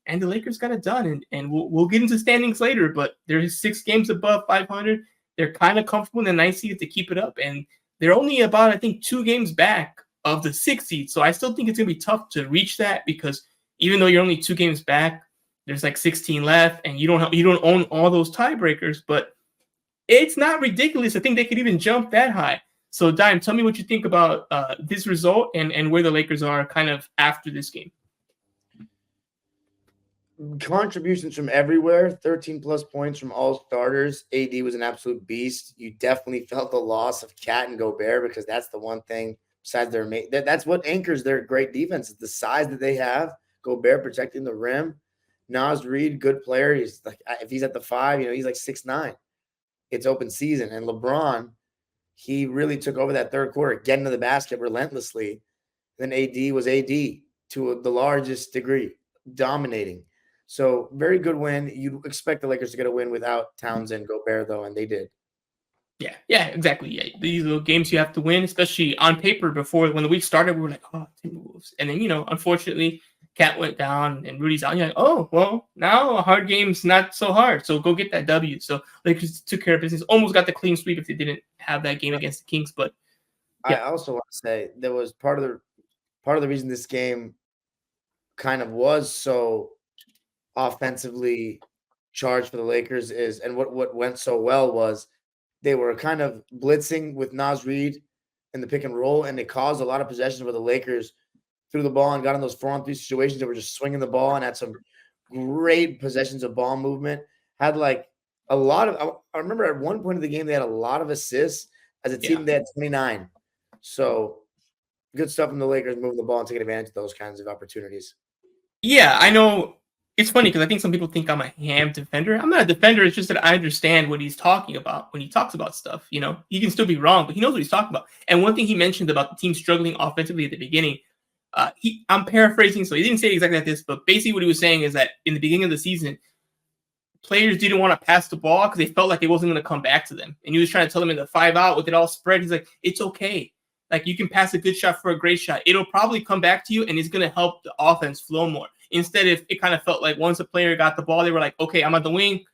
And the Lakers got it done. And we'll get into standings later, but they're 6 games above 500. They're kind of comfortable in the 9th seed to keep it up. And they're only about, I think, 2 games back of the 6th seed. So I still think it's going to be tough to reach that, because even though you're only 2 games back, there's 16 left, and you don't own all those tiebreakers, but it's not ridiculous. I think they could even jump that high. So Dime, tell me what you think about this result and where the Lakers are kind of after this game. Contributions from everywhere, 13 plus points from all starters. AD was an absolute beast. You definitely felt the loss of Cat and Gobert, because that's the one thing besides that's what anchors their great defense, is the size that they have. Gobert protecting the rim. Naz Reid, good player. He's if he's at the 5, he's 6'9". It's open season. And LeBron, he really took over that third quarter, getting to the basket relentlessly. Then AD was AD to the largest degree, dominating. So very good win. You expect the Lakers to get a win without Townsend, Gobert, though, and they did. Yeah, exactly. Yeah, these are games you have to win, especially on paper. Before, when the week started, we were like, oh, Timberwolves. And then, unfortunately, Cat went down and Rudy's out. You're like, oh, well, now a hard game's not so hard. So go get that W. So Lakers took care of business. Almost got the clean sweep if they didn't have that game against the Kings. But yeah. I also want to say there was part of the reason this game kind of was so offensively charged for the Lakers and what went so well was they were kind of blitzing with Naz Reid in the pick and roll, and it caused a lot of possessions where the Lakers threw the ball and got in those 4-on-3 situations that were just swinging the ball, and had some great possessions of ball movement. Had a lot of – I remember at one point of the game they had a lot of assists. As a team, they had 29. So good stuff from the Lakers moving the ball and taking advantage of those kinds of opportunities. Yeah, I know. It's funny because I think some people think I'm a Ham defender. I'm not a defender. It's just that I understand what he's talking about when he talks about stuff. He can still be wrong, but he knows what he's talking about. And one thing he mentioned about the team struggling offensively at the beginning – I'm paraphrasing, so he didn't say exactly like this, but basically what he was saying is that in the beginning of the season, players didn't want to pass the ball because they felt like it wasn't going to come back to them. And he was trying to tell them in the 5 out with it all spread, he's like, it's okay. You can pass a good shot for a great shot. It'll probably come back to you, and it's going to help the offense flow more. Instead, if it kind of felt like once a player got the ball, they were like, okay, I'm on the wing.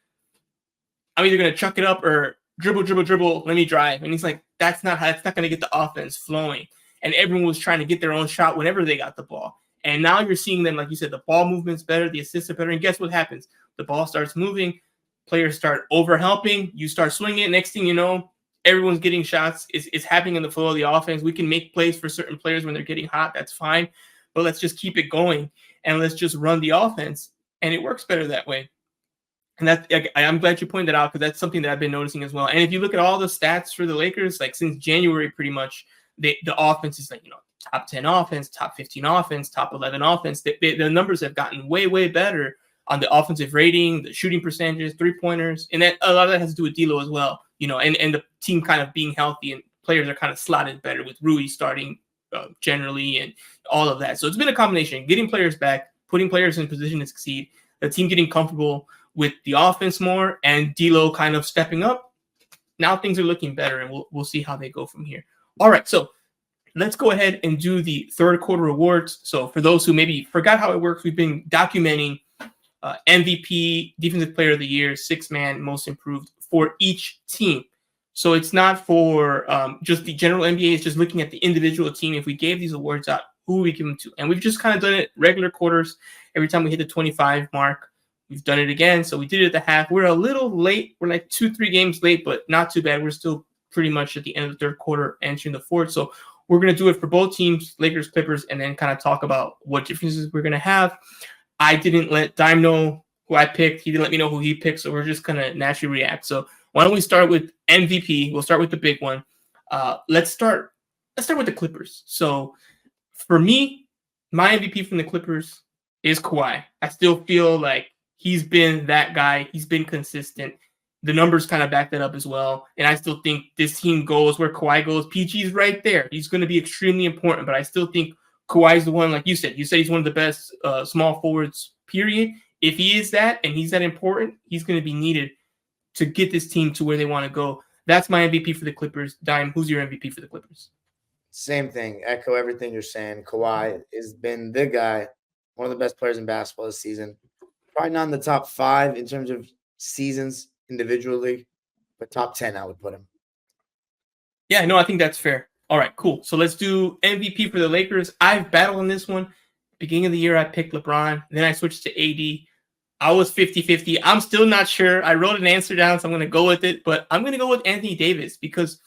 I'm either going to chuck it up or dribble, let me drive. And he's like, that's not going to get the offense flowing. And everyone was trying to get their own shot whenever they got the ball. And now you're seeing them, like you said, the ball movement's better, the assists are better. And guess what happens? The ball starts moving. Players start over-helping. You start swinging it. Next thing you know, everyone's getting shots. It's happening in the flow of the offense. We can make plays for certain players when they're getting hot. That's fine. But let's just keep it going, and let's just run the offense. And it works better that way. And I'm glad you pointed that out, because that's something that I've been noticing as well. And if you look at all the stats for the Lakers, since January pretty much, the offense is top 10 offense, top 15 offense, top 11 offense. The numbers have gotten way, way better on the offensive rating, the shooting percentages, 3-pointers. And that a lot of that has to do with D'Lo as well, and the team kind of being healthy, and players are kind of slotted better with Rui starting generally and all of that. So it's been a combination, getting players back, putting players in position to succeed, the team getting comfortable with the offense more, and D'Lo kind of stepping up. Now things are looking better, and we'll see how they go from here. All right, so let's go ahead and do the third quarter awards. So for those who maybe forgot how it works, we've been documenting MVP, Defensive Player of the Year, 6-man, Most Improved for each team. So it's not for just the general NBA. It's just looking at the individual team. If we gave these awards out, who we give them to? And we've just kind of done it regular quarters. Every time we hit the 25 mark, we've done it again. So we did it at the half. We're a little late. We're like 2-3 games late, but not too bad. We're still pretty much at the end of the third quarter entering the fourth. So we're going to do it for both teams, Lakers, Clippers, and then kind of talk about what differences we're going to have. I didn't let Dime know who I picked. He didn't let me know who he picked. So we're just going to naturally react. So why don't we start with MVP? We'll start with the big one. Let's start with the Clippers. So for me, my MVP from the Clippers is Kawhi. I still feel like he's been that guy. He's been consistent. The numbers kind of back that up as well. And I still think this team goes where Kawhi goes. PG's right there. He's going to be extremely important, but I still think Kawhi's the one, like you said. You said he's one of the best small forwards, period. If he is that and he's that important, he's going to be needed to get this team to where they want to go. That's my MVP for the Clippers. Dime, who's your MVP for the Clippers? Same thing. Echo everything you're saying. Kawhi has been the guy, one of the best players in basketball this season. Probably not in the top 5 in terms of seasons individually, but top 10 I would put him. Yeah, no, I think that's fair. All right, cool. So let's do MVP for the Lakers. I've battled on this one. Beginning of the year, I picked LeBron. Then I switched to AD. I was 50-50. I'm still not sure. I wrote an answer down, so I'm going to go with it. But I'm going to go with Anthony Davis because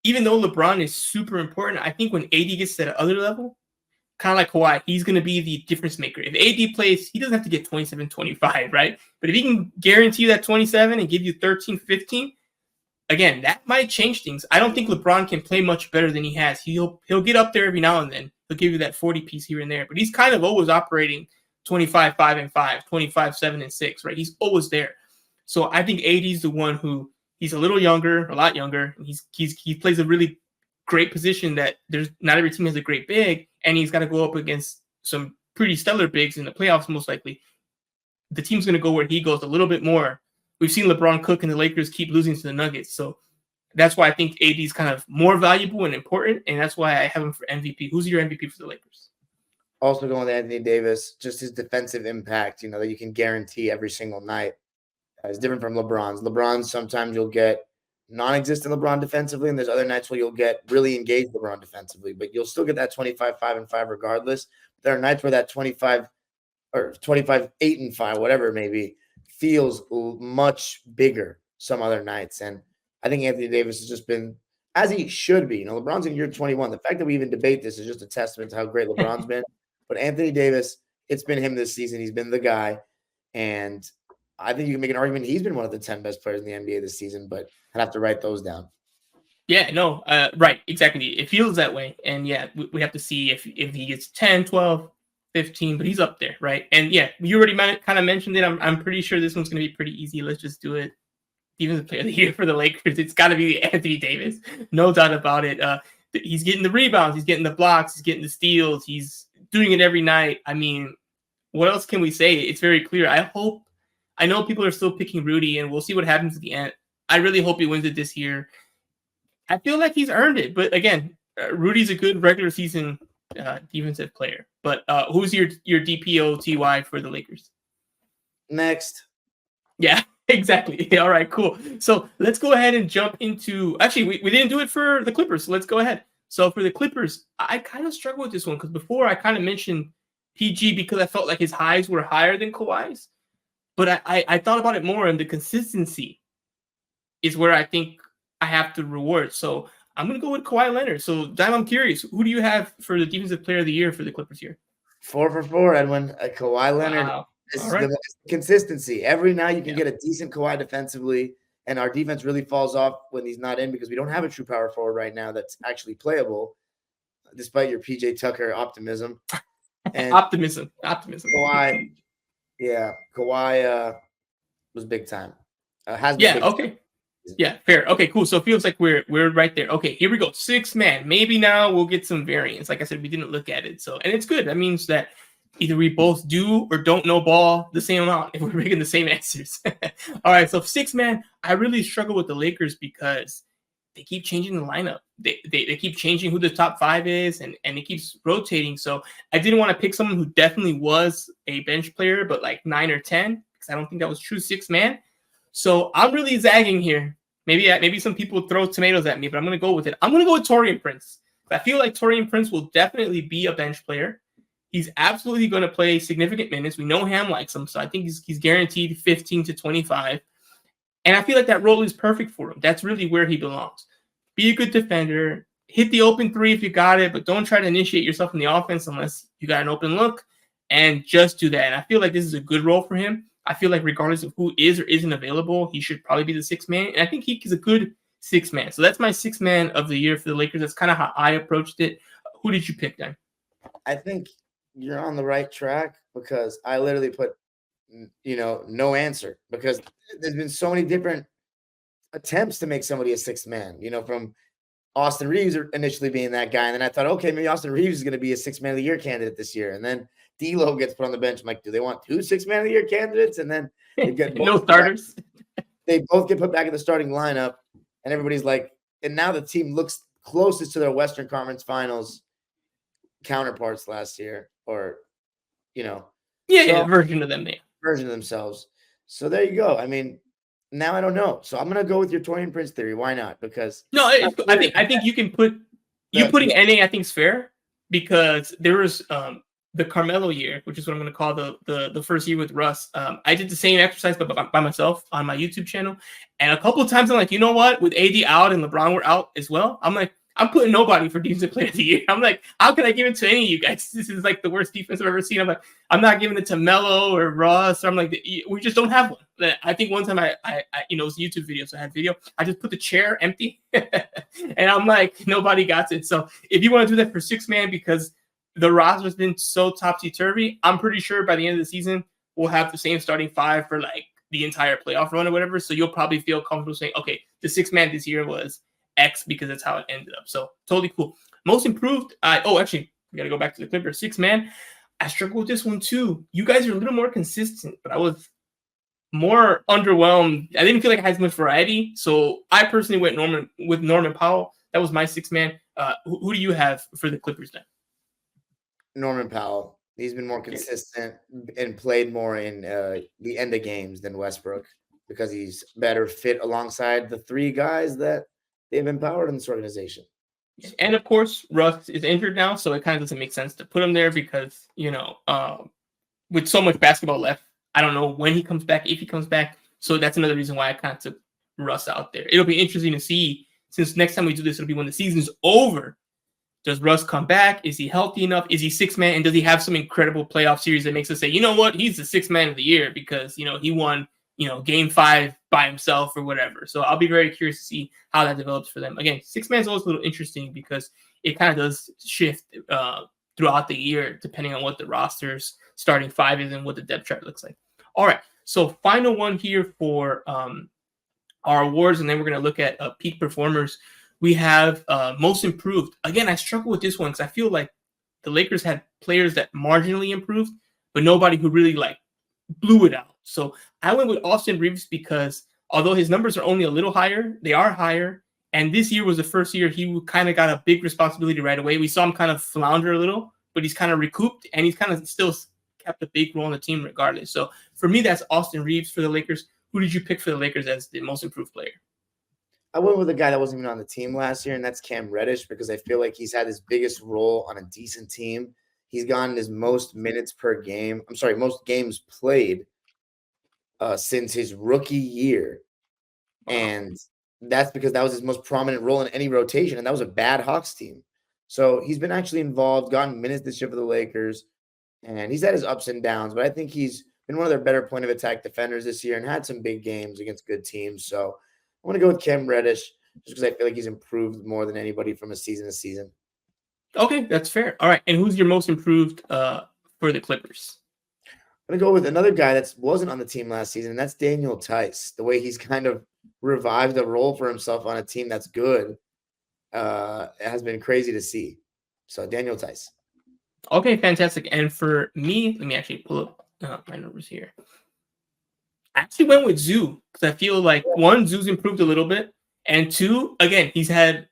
even though LeBron is super important, I think when AD gets to that other level, kind of like Kawhi, he's going to be the difference maker. If AD plays, he doesn't have to get 27, 25, right? But if he can guarantee you that 27 and give you 13, 15, again, that might change things. I don't think LeBron can play much better than he has. He'll get up there every now and then. He'll give you that 40 piece here and there. But he's kind of always operating 25, 5 and 5, 25, 7 and 6, right? He's always there. So I think AD is the one who he's a little younger, a lot younger. And he plays a really great position that there's not every team has a great big, and he's got to go up against some pretty stellar bigs in the playoffs, most likely. The team's going to go where he goes a little bit more. We've seen LeBron cook and the Lakers keep losing to the Nuggets. So that's why I think AD is kind of more valuable and important, and that's why I have him for MVP. Who's your MVP for the Lakers? Also going with Anthony Davis, just his defensive impact, that you can guarantee every single night is different from LeBron's. LeBron's, sometimes you'll get non-existent LeBron defensively, and there's other nights where you'll get really engaged LeBron defensively, but you'll still get that 25, 5 and 5 regardless. There are nights where that 25 or 25, 8 and 5, whatever it may be, feels much bigger some other nights. And I think Anthony Davis has just been, as he should be. LeBron's in year 21. The fact that we even debate this is just a testament to how great LeBron's been. But Anthony Davis, it's been him this season. He's been the guy. And I think you can make an argument he's been one of the 10 best players in the NBA this season, but I'd have to write those down. Yeah, no, right, exactly. It feels that way. And yeah, we have to see if he gets 10, 12, 15, but he's up there, right? And yeah, you already kind of mentioned it. I'm pretty sure this one's going to be pretty easy. Let's just do it. Even the player of the year for the Lakers, it's got to be Anthony Davis. No doubt about it. He's getting the rebounds. He's getting the blocks. He's getting the steals. He's doing it every night. I mean, what else can we say? It's very clear. I know people are still picking Rudy, and we'll see what happens at the end. I really hope he wins it this year. I feel like he's earned it. But again, Rudy's a good regular season defensive player. But who's your DPOTY for the Lakers? Next. Yeah, exactly. All right, cool. So let's go ahead and jump into – actually, we didn't do it for the Clippers, so let's go ahead. So for the Clippers, I kind of struggled with this one because before I kind of mentioned PG because I felt like his highs were higher than Kawhi's. But I thought about it more, and the consistency is where I think I have to reward. So I'm going to go with Kawhi Leonard. So, Dime, I'm curious. Who do you have for the Defensive Player of the Year for the Clippers here? 4 for 4, Edwin. Kawhi Leonard. Wow. This All is right. the consistency. Every night you can get a decent Kawhi defensively, and our defense really falls off when he's not in because we don't have a true power forward right now that's actually playable, despite your PJ Tucker optimism. And Optimism. Kawhi, Kawhi was big time. Okay. Yeah, fair. Okay, cool. So it feels like we're right there. Okay, here we go. 6 man. Maybe now we'll get some variance. Like I said, we didn't look at it. So, and it's good. That means that either we both do or don't know ball the same amount if we're making the same answers. All right, so 6 man, I really struggle with the Lakers because they keep changing the lineup. They keep changing who the top 5 is, and it keeps rotating. So I didn't want to pick someone who definitely was a bench player, but like 9 or 10, because I don't think that was true 6 man. So I'm really zagging here. Maybe some people throw tomatoes at me, but I'm going to go with it. I'm going to go with Taurean Prince. I feel like Taurean Prince will definitely be a bench player. He's absolutely going to play significant minutes. We know Ham likes him, so I think he's guaranteed 15 to 25. And I feel like that role is perfect for him. That's really where he belongs. Be a good defender. Hit the open three if you got it, but don't try to initiate yourself in the offense unless you got an open look. And just do that. And I feel like this is a good role for him. I feel like regardless of who is or isn't available, he should probably be the sixth man. And I think he's a good sixth man. So that's my sixth man of the year for the Lakers. That's kind of how I approached it. Who did you pick then? I think you're on the right track because I literally put, no answer because there's been so many different attempts to make somebody a sixth man, from Austin Reeves initially being that guy. And then I thought, okay, maybe Austin Reeves is going to be a sixth man of the year candidate this year. And then D'Lo gets put on the bench. I'm like, do they want 2 sixth man of the year candidates? And then they get no starters. They both get put back in the starting lineup. And everybody's like, and now the team looks closest to their Western Conference Finals counterparts last year, or, Version of them, version of themselves. So there you go. I mean, now I don't know. So I'm gonna go with your Taurean Prince theory. Why not? Because I think you can put putting NA. I think is fair because there was the Carmelo year, which is what I'm going to call the first year with Russ. I did the same exercise but by myself on my YouTube channel, and a couple of times I'm like, you know what? With AD out and LeBron were out as well, I'm like, I'm putting nobody for defensive player of the year. I'm like, how can I give it to any of you guys? This is like the worst defense I've ever seen. I'm like, I'm not giving it to Melo or Russ. I'm like, we just don't have one. I think one time it was a YouTube video, so I had video. I just put the chair empty, and I'm like, nobody got it. So if you want to do that for six man, because the roster has been so topsy-turvy, I'm pretty sure by the end of the season we'll have the same starting five for like the entire playoff run or whatever. So you'll probably feel comfortable saying, okay, the six man this year was X because that's how it ended up. So totally cool. Most improved. Actually, we got to go back to the Clippers. Six man. I struggled with this one too. You guys are a little more consistent, but I was more underwhelmed. I didn't feel like I had as much variety. So I personally went with Norman Powell. That was my six man. Who do you have for the Clippers then? Norman Powell. He's been more consistent and played more in the end of games than Westbrook because he's better fit alongside the three guys that they've empowered in this organization. And of course, Russ is injured now, so it kind of doesn't make sense to put him there because, with so much basketball left, I don't know when he comes back, if he comes back. So that's another reason why I kind of took Russ out there. It'll be interesting to see, since next time we do this, it'll be when the season's over. Does Russ come back? Is he healthy enough? Is he six man? And does he have some incredible playoff series that makes us say, you know what, he's the sixth man of the year because, he won, game 5 by himself or whatever. So I'll be very curious to see how that develops for them. Again, six man is always a little interesting because it kind of does shift throughout the year, depending on what the roster's starting five is and what the depth chart looks like. All right. So final one here for our awards. And then we're going to look at peak performers. We have most improved. Again, I struggle with this one because I feel like the Lakers had players that marginally improved, but nobody who really blew it out. So I went with Austin Reeves because although his numbers are only a little higher, they are higher. And this year was the first year he kind of got a big responsibility right away. We saw him kind of flounder a little, but he's kind of recouped and he's kind of still kept a big role on the team regardless. So for me, that's Austin Reeves for the Lakers. Who did you pick for the Lakers as the most improved player? I went with a guy that wasn't even on the team last year, and that's Cam Reddish, because I feel like he's had his biggest role on a decent team. He's gotten his most minutes per game. most games played since his rookie year. Wow. And that's because that was his most prominent role in any rotation, and that was a bad Hawks team. So he's been actually involved, gotten minutes this year for the Lakers, and he's had his ups and downs, but I think he's been one of their better point of attack defenders this year and had some big games against good teams. So I'm going to go with Cam Reddish just because I feel like he's improved more than anybody from a season to season. Okay, that's fair. All right, and who's your most improved for the Clippers? I'm going to go with another guy that wasn't on the team last season, and that's Daniel Tice. The way he's kind of revived a role for himself on a team that's good has been crazy to see. So Daniel Tice. Okay, fantastic. And for me, let me actually pull up my numbers here. I actually went with Zoo because I feel like one, Zoo's improved a little bit, and two, again, he's had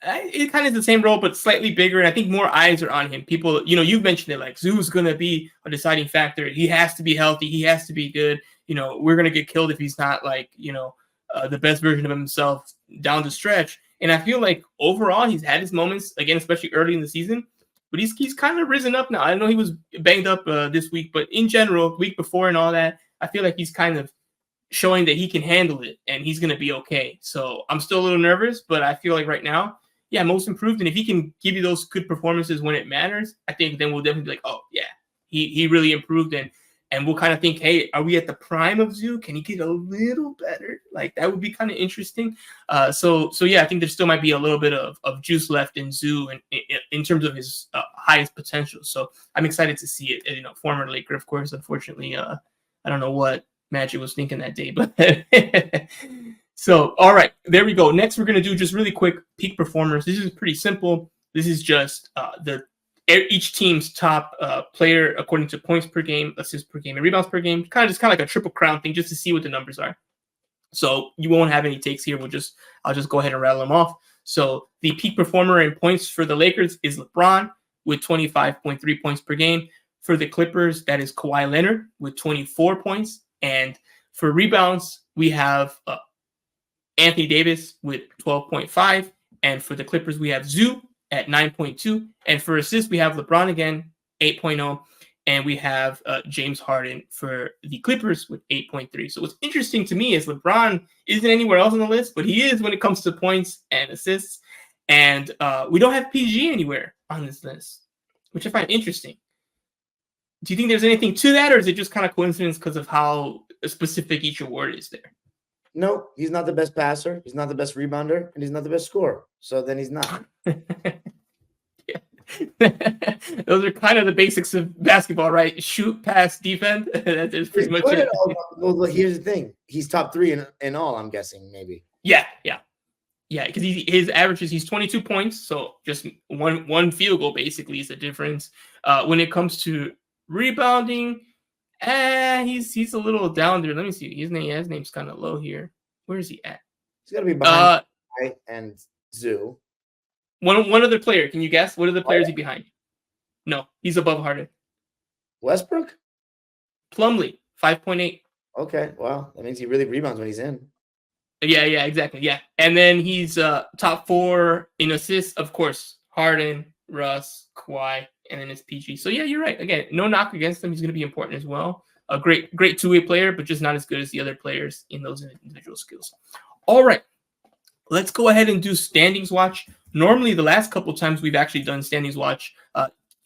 it kind of is the same role but slightly bigger, and I think more eyes are on him. People, you've mentioned it, like Zoo's gonna be a deciding factor. He has to be healthy. He has to be good. We're gonna get killed if he's not the best version of himself down the stretch. And I feel like overall he's had his moments again, especially early in the season. But he's kind of risen up now. I know he was banged up this week, but in general, week before and all that, I feel like he's kind of showing that he can handle it and he's going to be okay. So I'm still a little nervous, but I feel like right now, yeah, most improved. And if he can give you those good performances when it matters, I think then we'll definitely be like, oh yeah, he really improved. And we'll kind of think, hey, are we at the prime of Zoo? Can he get a little better? Like that would be kind of interesting. So yeah, I think there still might be a little bit of juice left in Zoo in terms of his highest potential. So I'm excited to see it. You know, former Laker, of course. Unfortunately, I don't know what Magic was thinking that day, but so all right, there we go. Next, we're gonna do just really quick peak performers. This is pretty simple. This is just each team's top player according to points per game, assists per game, and rebounds per game. Kind of like a triple crown thing, just to see what the numbers are. So you won't have any takes here. I'll just go ahead and rattle them off. So the peak performer in points for the Lakers is LeBron with 25.3 points per game. For the Clippers, that is Kawhi Leonard with 24 points. And for rebounds, we have Anthony Davis with 12.5. And for the Clippers, we have Zoo at 9.2. And for assists, we have LeBron again, 8.0. And we have James Harden for the Clippers with 8.3. So what's interesting to me is LeBron isn't anywhere else on the list, but he is when it comes to points and assists. And we don't have PG anywhere on this list, which I find interesting. Do you think there's anything to that, or is it just kind of coincidence because of how specific each award is there? No, he's not the best passer. He's not the best rebounder, and he's not the best scorer. So then he's not. Those are kind of the basics of basketball, right? Shoot, pass, defend. That is pretty much it. Well, here's the thing. He's top 3 in all, I'm guessing, maybe. Yeah, because his averages, he's 22 points, so just one field goal basically is the difference. When it comes to rebounding, he's a little down there. Let me see. His name's kind of low here. Where is he at? He's got to be behind and Zoo. One other player. Can you guess? What are the players he behind? No, he's above Harden. Westbrook? Plumlee, 5.8. Okay, well, that means he really rebounds when he's in. Yeah, exactly. Yeah. And then he's top 4 in assists, of course. Harden, Russ, Kawhi, and then it's PG. So yeah, you're right. Again, no knock against him. He's going to be important as well. A great two-way player, but just not as good as the other players in those individual skills. All right. Let's go ahead and do standings watch. Normally, the last couple of times we've actually done standings watch,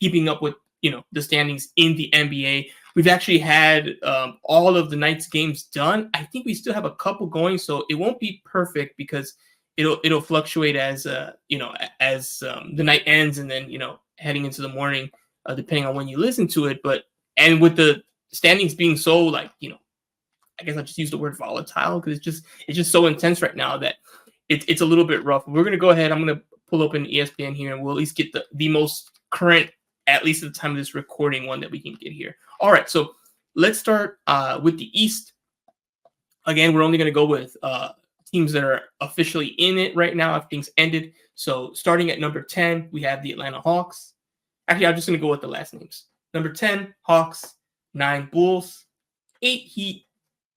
keeping up with the standings in the NBA. We've actually had all of the night's games done. I think we still have a couple going, so it won't be perfect because it'll fluctuate as the night ends and then heading into the morning, depending on when you listen to it. And with the standings being so I guess I'll just use the word volatile because it's just so intense right now that it's a little bit rough. We're gonna go ahead. I'm gonna pull open ESPN here, and we'll at least get the most current, at least at the time of this recording, one that we can get here. All right, so let's start with the East. Again, we're only gonna go with teams that are officially in it right now. Everything's ended. So starting at number 10, we have the Atlanta Hawks. Actually, I'm just gonna go with the last names. Number 10, Hawks. 9, Bulls. 8, Heat.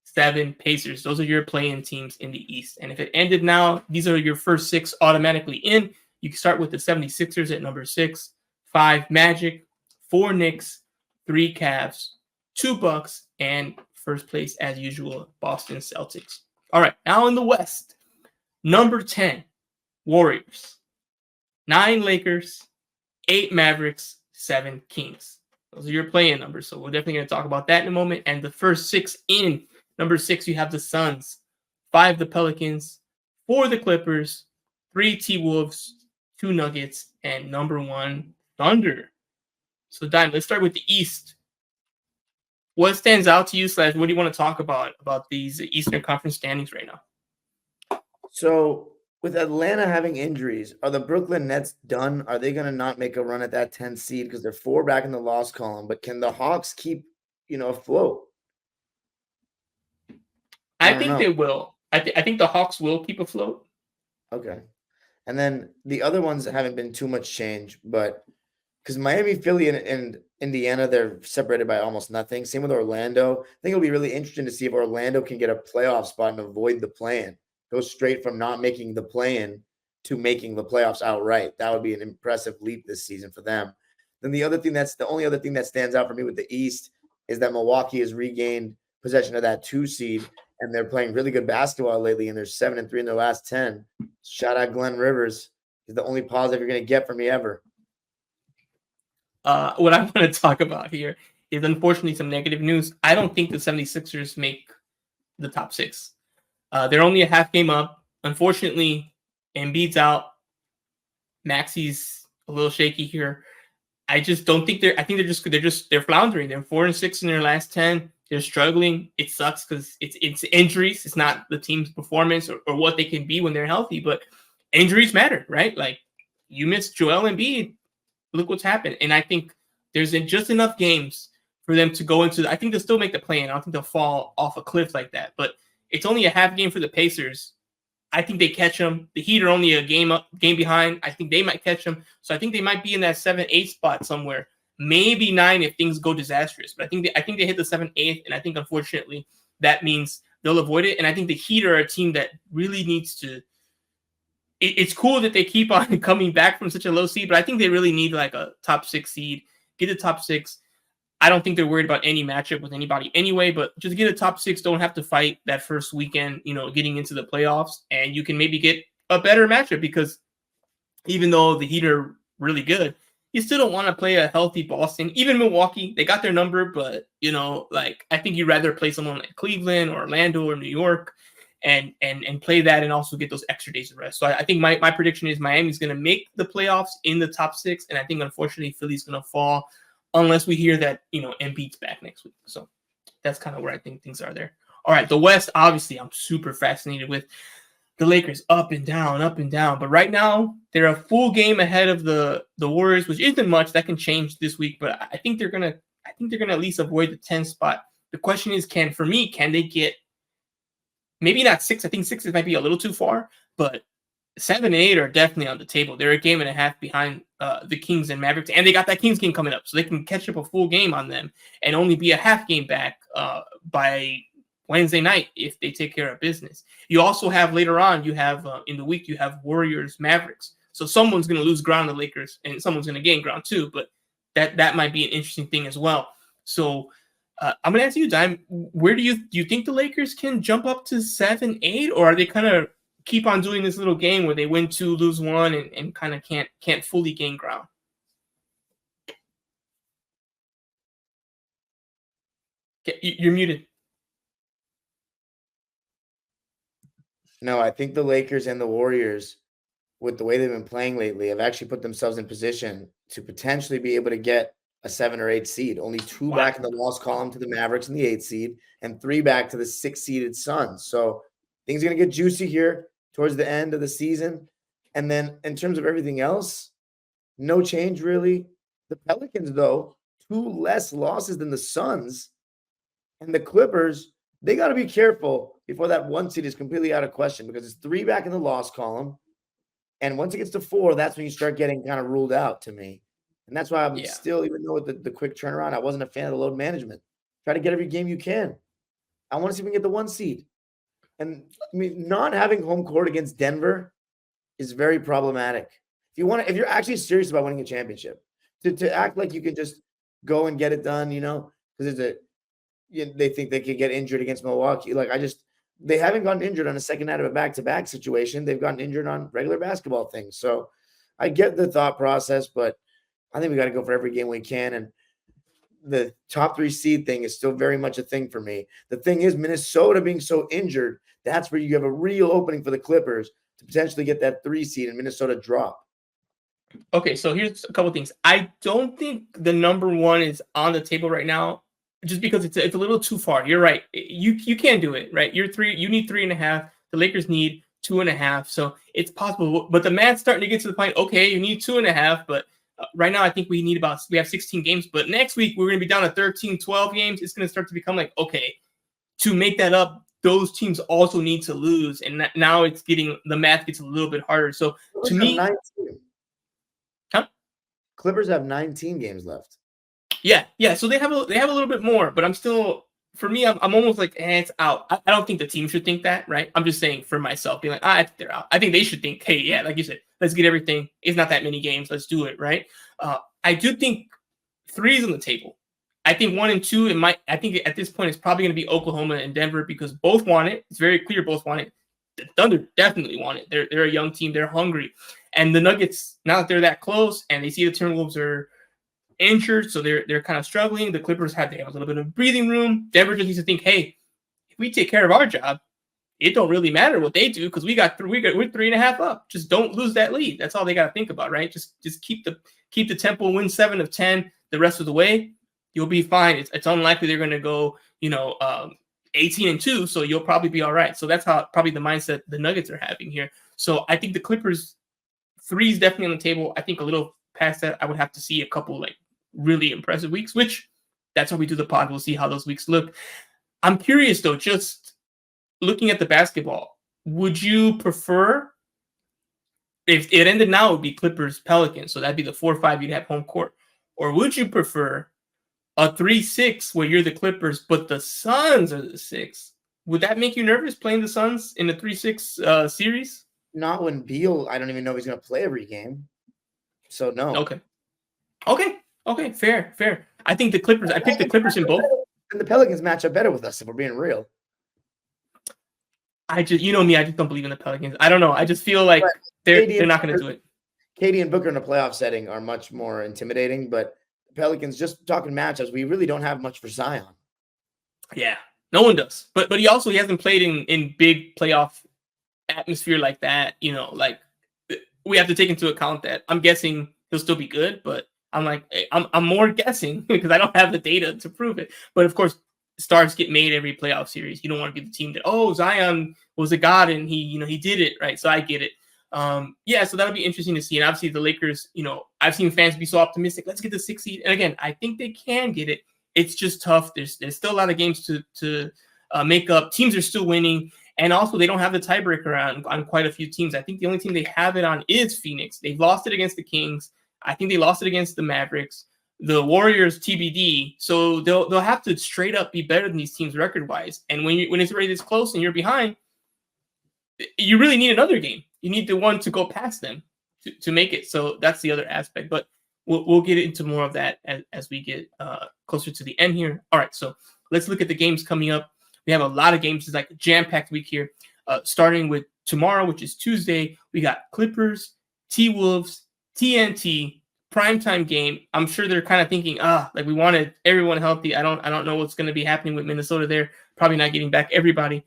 7, Pacers. Those are your play-in teams in the East. And if it ended now, these are your first 6 automatically in. You can start with the 76ers at number 6, 5, Magic, 4, Knicks, 3, Cavs, 2, Bucks, and first place, as usual, Boston Celtics. All right, now in the West, number 10, Warriors, 9, Lakers, 8, Mavericks, 7, Kings. Those are your play-in numbers, so we're definitely going to talk about that in a moment. And the first 6 in, number 6, you have the Suns, 5, the Pelicans, 4, the Clippers, 3, T-Wolves, 2, Nuggets, and number 1, Thunder. So, Dime, let's start with the East. What stands out to you, / what do you want to talk about these Eastern Conference standings right now? So, with Atlanta having injuries, are the Brooklyn Nets done? Are they going to not make a run at that 10th seed because they're 4 back in the loss column? But can the Hawks keep, afloat? I think they will. I think the Hawks will keep afloat. Okay. And then the other ones haven't been too much change, but because Miami, Philly, and Indiana, they're separated by almost nothing. Same with Orlando. I think it'll be really interesting to see if Orlando can get a playoff spot and avoid the play-in. go straight from not making the play-in to making the playoffs outright. That would be an impressive leap this season for them. Then the only other thing that stands out for me with the East is that Milwaukee has regained possession of that 2 seed, and they're playing really good basketball lately, and they're 7-3 in their last 10. Shout out Glenn Rivers. He's the only positive you're going to get from me ever. What I want to talk about here is unfortunately some negative news. I don't think the 76ers make the top 6. They're only a half game up. Unfortunately, Embiid's out. Maxi's a little shaky here. I just don't think I think they're floundering. They're 4-6 in their last 10. They're struggling. It sucks because it's injuries. It's not the team's performance or what they can be when they're healthy, but injuries matter, right? Like you miss Joel Embiid, look what's happened. And I think there's just enough games for them to go into. I think they'll still make the play-in. I don't think they'll fall off a cliff like that. But it's only a half game for the Pacers. I think they catch them. The Heat are only a game behind. I think they might catch them. So I think they might be in that 7-8 spot somewhere. Maybe 9 if things go disastrous. But I think they hit the 7-8, and I think unfortunately that means they'll avoid it. And I think the Heat are a team that really needs to. It's cool that they keep on coming back from such a low seed, but I think they really need like a top 6 seed. Get a top 6. I don't think they're worried about any matchup with anybody anyway, but just get a top 6. Don't have to fight that first weekend, getting into the playoffs, and you can maybe get a better matchup because even though the Heat are really good, you still don't want to play a healthy Boston. Even Milwaukee, they got their number, but I think you'd rather play someone like Cleveland or Orlando or New York and play that and also get those extra days of rest. So I think my prediction is Miami's going to make the playoffs in the top 6, and I think unfortunately Philly's going to fall unless we hear that Embiid's back next week. So that's kind of where I think things are there. All right, the West, obviously I'm super fascinated with the Lakers up and down. But right now they're a full game ahead of the Warriors, which isn't much. That can change this week, but I think they're gonna at least avoid the 10 spot. The question is, can they get maybe not 6? I think 6 might be a little too far, but 7 and 8 are definitely on the table. They're a game and a half behind the Kings and Mavericks, and they got that Kings game coming up, so they can catch up a full game on them and only be a half game back by Wednesday night if they take care of business. You also have later on, you have in the week, you have Warriors, Mavericks. So someone's going to lose ground to the Lakers, and someone's going to gain ground too. But that might be an interesting thing as well. So I'm going to ask you, Dime, where do you think the Lakers can jump up to 7-8, or are they kind of keep on doing this little game where they win 2, lose 1, and kind of can't fully gain ground? You're muted. No, I think the Lakers and the Warriors, with the way they've been playing lately, have actually put themselves in position to potentially be able to get a 7 or 8 seed. Only 2 back in the loss column to the Mavericks in the 8 seed, and 3 back to the 6-seeded Suns. So things are going to get juicy here towards the end of the season. And then in terms of everything else, no change really. The Pelicans, though, 2 less losses than the Suns, and the Clippers, they got to be careful before that 1 seed is completely out of question, because it's 3 back in the loss column. And once it gets to 4, that's when you start getting kind of ruled out to me. And that's why I'm still, even though with the quick turnaround, I wasn't a fan of the load management. Try to get every game you can. I want to see if we can get the 1 seed. And I mean, not having home court against Denver is very problematic. If you're actually serious about winning a championship, to act like you can just go and get it done, because they think they could get injured against Milwaukee. They haven't gotten injured on a second night of a back-to-back situation. They've gotten injured on regular basketball things. So I get the thought process, but I think we got to go for every game we can. And the top 3 seed thing is still very much a thing for me. The thing is, Minnesota being so injured, that's where you have a real opening for the Clippers to potentially get that 3 seed and Minnesota drop. Okay, so here's a couple things. I don't think the number 1 is on the table right now, just because it's a little too far. You're right. You can't do it, right? You need 3.5. The Lakers need 2.5. So it's possible, but the math's starting to get to the point. Okay, you need 2.5, but right now I think we have 16 games. But next week we're going to be down to 13, 12 games. It's going to start to become like, okay, to make that up, those teams also need to lose, and now the math gets a little bit harder. So to me, Clippers have 19 games left. Yeah. So they have a little bit more, but I'm still for me, I'm almost like, it's out. I don't think the team should think that, right? I'm just saying for myself, being like, I think they're out. I think they should think, hey, yeah, like you said, let's get everything. It's not that many games. Let's do it, right? I do think 3 is on the table. I think 1 and 2, it might. I think at this point, it's probably going to be Oklahoma and Denver because both want it. It's very clear both want it. The Thunder definitely want it. They're a young team. They're hungry, and the Nuggets, now that they're that close, and they see the Timberwolves are injured, so they're kind of struggling. The Clippers have a little bit of breathing room. Denver just needs to think, hey, if we take care of our job, it don't really matter what they do because we're 3.5 up. Just don't lose that lead. That's all they got to think about, right? Just keep the tempo, win 7 of 10 the rest of the way. You'll be fine. It's unlikely they're going to go 18 and 2, so you'll probably be all right. So that's how probably the mindset the Nuggets are having here. So I think the Clippers 3 is definitely on the table. I think a little past that, I would have to see a couple like really impressive weeks, which that's how we do the pod. We'll see how those weeks look. I'm curious though, just looking at the basketball, would you prefer if it ended now, it would be Clippers Pelicans, so that'd be the 4-5, you'd have home court, or would you prefer a 3-6 where you're the Clippers but the Suns are the 6? Would that make you nervous playing the Suns in the 3-6 series? Not when Beal, I don't even know if he's going to play every game. So no. Okay. Fair. I think the Clippers. I picked the Clippers in both. And the Pelicans match up better with us if we're being real. I just don't believe in the Pelicans. I don't know. I just feel like they're not going to do it. KD and Booker in a playoff setting are much more intimidating, but the Pelicans, just talking matchups, we really don't have much for Zion. Yeah, no one does. But he hasn't played in big playoff atmosphere like that. Like we have to take into account that I'm guessing he'll still be good, but I'm more guessing because I don't have the data to prove it. But of course, stars get made every playoff series. You don't want to be the team that, Zion was a god and he did it, right? So I get it. So that'll be interesting to see. And obviously the Lakers, I've seen fans be so optimistic. Let's get the 6th seed. And again, I think they can get it. It's just tough. There's still a lot of games to make up. Teams are still winning. And also, they don't have the tiebreaker on quite a few teams. I think the only team they have it on is Phoenix. They've lost it against the Kings. I think they lost it against the Mavericks. The Warriors TBD. So they'll have to straight up be better than these teams record-wise. And when it's already this close and you're behind, you really need another game. You need the one to go past them to make it. So that's the other aspect. But we'll get into more of that as we get closer to the end here. All right, so let's look at the games coming up. We have a lot of games. It's like a jam-packed week here. Starting with tomorrow, which is Tuesday, we got Clippers, T-Wolves, TNT, primetime game. I'm sure they're kind of thinking, we wanted everyone healthy. I don't know what's going to be happening with Minnesota there. Probably not getting back everybody.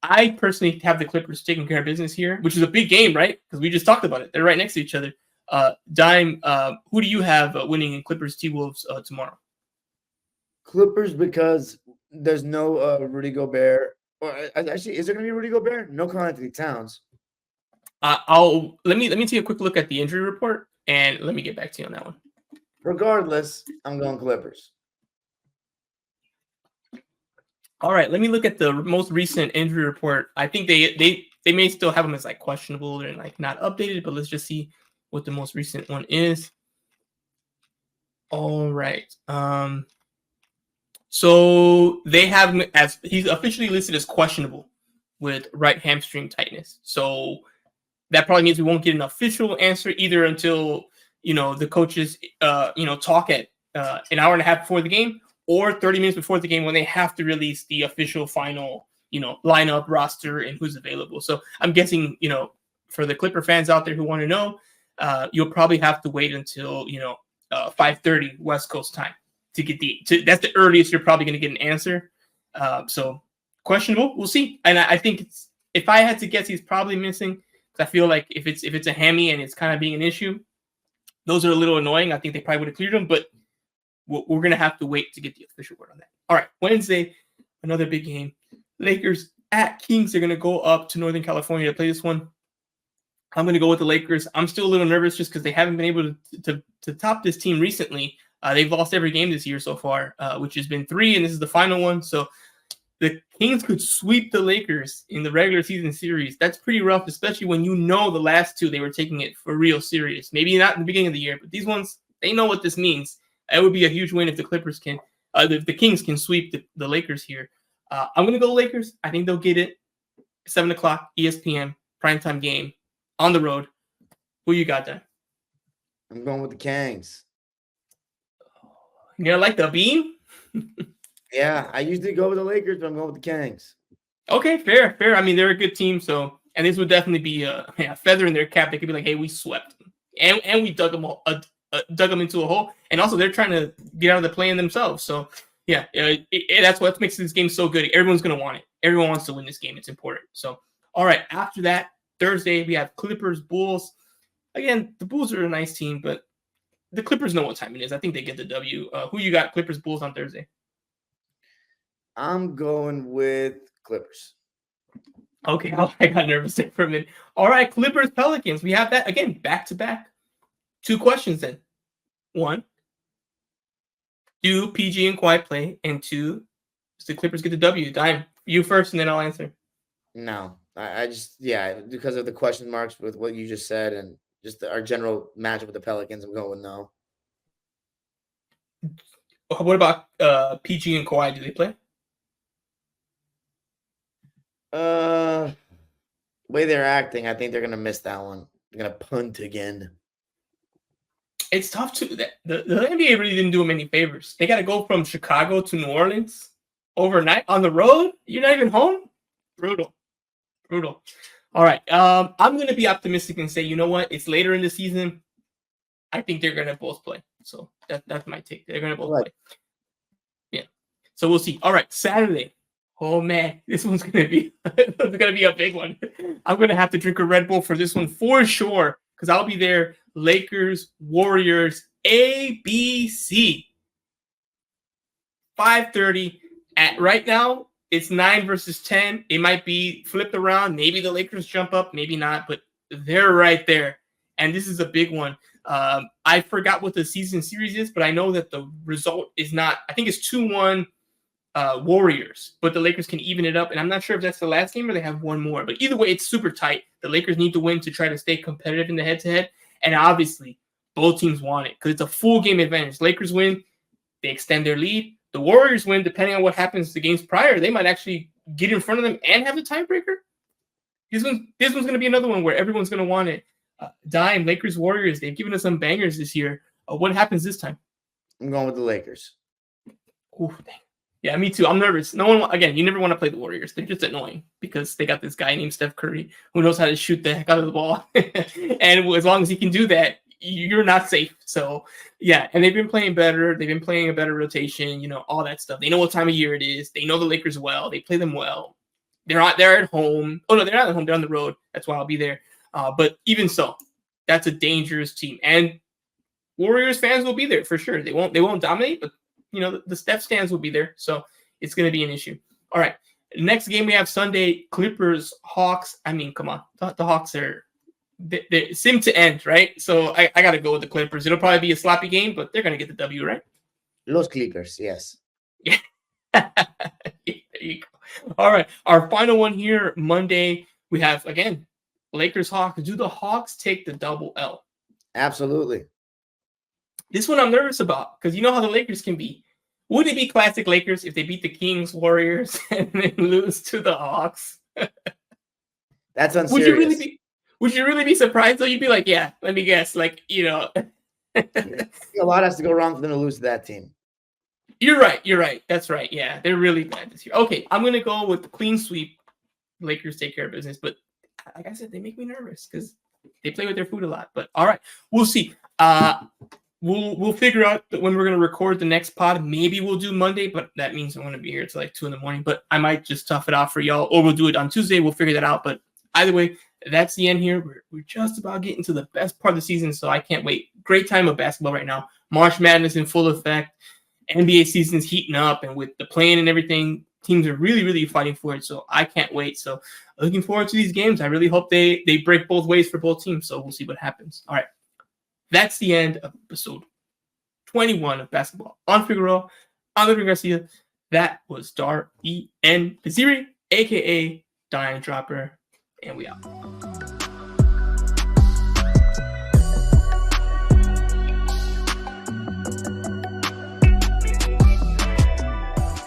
I personally have the Clippers taking care of business here, which is a big game, right? Because we just talked about it. They're right next to each other. Dime, who do you have winning in Clippers T-Wolves tomorrow? Clippers, because there's no Rudy Gobert. Or actually, is there going to be Rudy Gobert? No Karl-Anthony Towns. Let me take a quick look at the injury report and let me get back to you on that one. Regardless, I'm going Clippers. All right, let me look at the most recent injury report. I think they may still have them as like questionable and like not updated, but let's just see what the most recent one is. All right. So they have him as he's officially listed as questionable with right hamstring tightness. So that probably means we won't get an official answer either until the coaches talk at an hour and a half before the game or 30 minutes before the game when they have to release the official final lineup, roster, and who's available. So I'm guessing for the Clipper fans out there who want to know, you'll probably have to wait until 5:30 West Coast time to get that's the earliest you're probably going to get an answer. So questionable, we'll see. And I think if I had to guess, he's probably missing. I feel like if it's a hammy and it's kind of being an issue, those are a little annoying. I think they probably would have cleared him, but we're going to have to wait to get the official word on that. All right, Wednesday, another big game. Lakers at Kings. They're going to go up to Northern California to play this one. I'm going to go with the Lakers. I'm still a little nervous just because they haven't been able to top this team recently. They've lost every game this year so far, which has been 3, and this is the final one. So the Kings could sweep the Lakers in the regular season series. That's pretty rough, especially when the last 2, they were taking it for real serious. Maybe not in the beginning of the year, but these ones, they know what this means. It would be a huge win if the Clippers can the Kings can sweep the Lakers here. I'm gonna go Lakers. I think they'll get it. 7 o'clock ESPN primetime game on the road. Who you got there? I'm going with the Kangs. You know, like the beam? Yeah, I usually go with the Lakers, but I'm going with the Kangs. Okay, fair. I mean, they're a good team, so and this would definitely be a feather in their cap. They could be like, "Hey, we swept them, and we dug them into a hole." And also, they're trying to get out of the play-in themselves. So, yeah, that's what makes this game so good. Everyone's gonna want it. Everyone wants to win this game. It's important. So, all right. After that, Thursday we have Clippers Bulls. Again, the Bulls are a nice team, but the Clippers know what time it is. I think they get the W. Who you got? Clippers Bulls on Thursday. I'm going with Clippers. Okay, I got nervous there for a minute. All right, Clippers Pelicans. We have that again back to back. 2 questions then. 1, do PG and Kawhi play? And 2, does the Clippers get the W? Dime, you first, and then I'll answer. No, I just because of the question marks with what you just said and just our general matchup with the Pelicans, I'm going with no. What about PG and Kawhi? Do they play? Way they're acting, I think they're gonna miss that one. They're gonna punt again. It's tough to the NBA really didn't do them any favors. They got to go from Chicago to New Orleans overnight on the road. You're not even home. Brutal. All right. I'm gonna be optimistic and say, you know what? It's later in the season. I think they're gonna both play. So that's my take. They're gonna both play. Yeah. So we'll see. All right, Saturday. Oh man, this one's gonna be a big one. I'm gonna have to drink a Red Bull for this one for sure because I'll be there. Lakers, Warriors, ABC. 5:30 at right now. It's 9 versus 10. It might be flipped around. Maybe the Lakers jump up, maybe not, but they're right there. And this is a big one. I forgot what the season series is, but I know that the result is not. I think it's 2-1. Warriors, but the Lakers can even it up. And I'm not sure if that's the last game or they have one more. But either way, it's super tight. The Lakers need to win to try to stay competitive in the head-to-head. And obviously, both teams want it because it's a full game advantage. Lakers win, they extend their lead. The Warriors win, depending on what happens the games prior. They might actually get in front of them and have the tiebreaker. This one's going to be another one where everyone's going to want it. Dime, Lakers, Warriors, they've given us some bangers this year. What happens this time? I'm going with the Lakers. Ooh, dang. Yeah, me too. I'm nervous. No one, again, you never want to play the Warriors. They're just annoying because they got this guy named Steph Curry who knows how to shoot the heck out of the ball. And as long as he can do that, you're not safe. So, yeah, and they've been playing better. They've been playing a better rotation, all that stuff. They know what time of year it is. They know the Lakers well. They play them well. They're at home. Oh, no, they're not at home. They're on the road. That's why I'll be there. But even so, that's a dangerous team. And Warriors fans will be there for sure. They won't dominate, but the Steph stands will be there, so it's going to be an issue. All right, next game we have Sunday, Clippers, Hawks. I mean, come on. The Hawks they seem to end, right? So I got to go with the Clippers. It'll probably be a sloppy game, but they're going to get the W, right? Los Clippers, yes. Yeah. There you go. All right, our final one here, Monday, we have, again, Lakers, Hawks. Do the Hawks take the double L? Absolutely. This one I'm nervous about because you know how the Lakers can be. Would it be classic Lakers if they beat the Kings, Warriors, and then lose to the Hawks? That's unserious. Would you really be surprised though? You'd be like, yeah, let me guess. Like, a lot has to go wrong for them to lose to that team. You're right. That's right. Yeah, they're really bad this year. Okay, I'm gonna go with the clean sweep. Lakers take care of business, but like I said, they make me nervous because they play with their food a lot. But all right, we'll see. We'll figure out when we're going to record the next pod. Maybe we'll do Monday, but that means I'm going to be here till like 2 a.m. But I might just tough it out for y'all, or we'll do it on Tuesday. We'll figure that out. But either way, that's the end here. We're just about getting to the best part of the season, so I can't wait. Great time of basketball right now. March Madness in full effect. NBA season's heating up, and with the play-in and everything, teams are really, really fighting for it. So I can't wait. So looking forward to these games. I really hope they break both ways for both teams. So we'll see what happens. All right. That's the end of episode 21 of Basketball on Figueroa. I'm Edwin Garcia. That was Dar E.N. Piziri, a.k.a. Dime Dropper. And we out.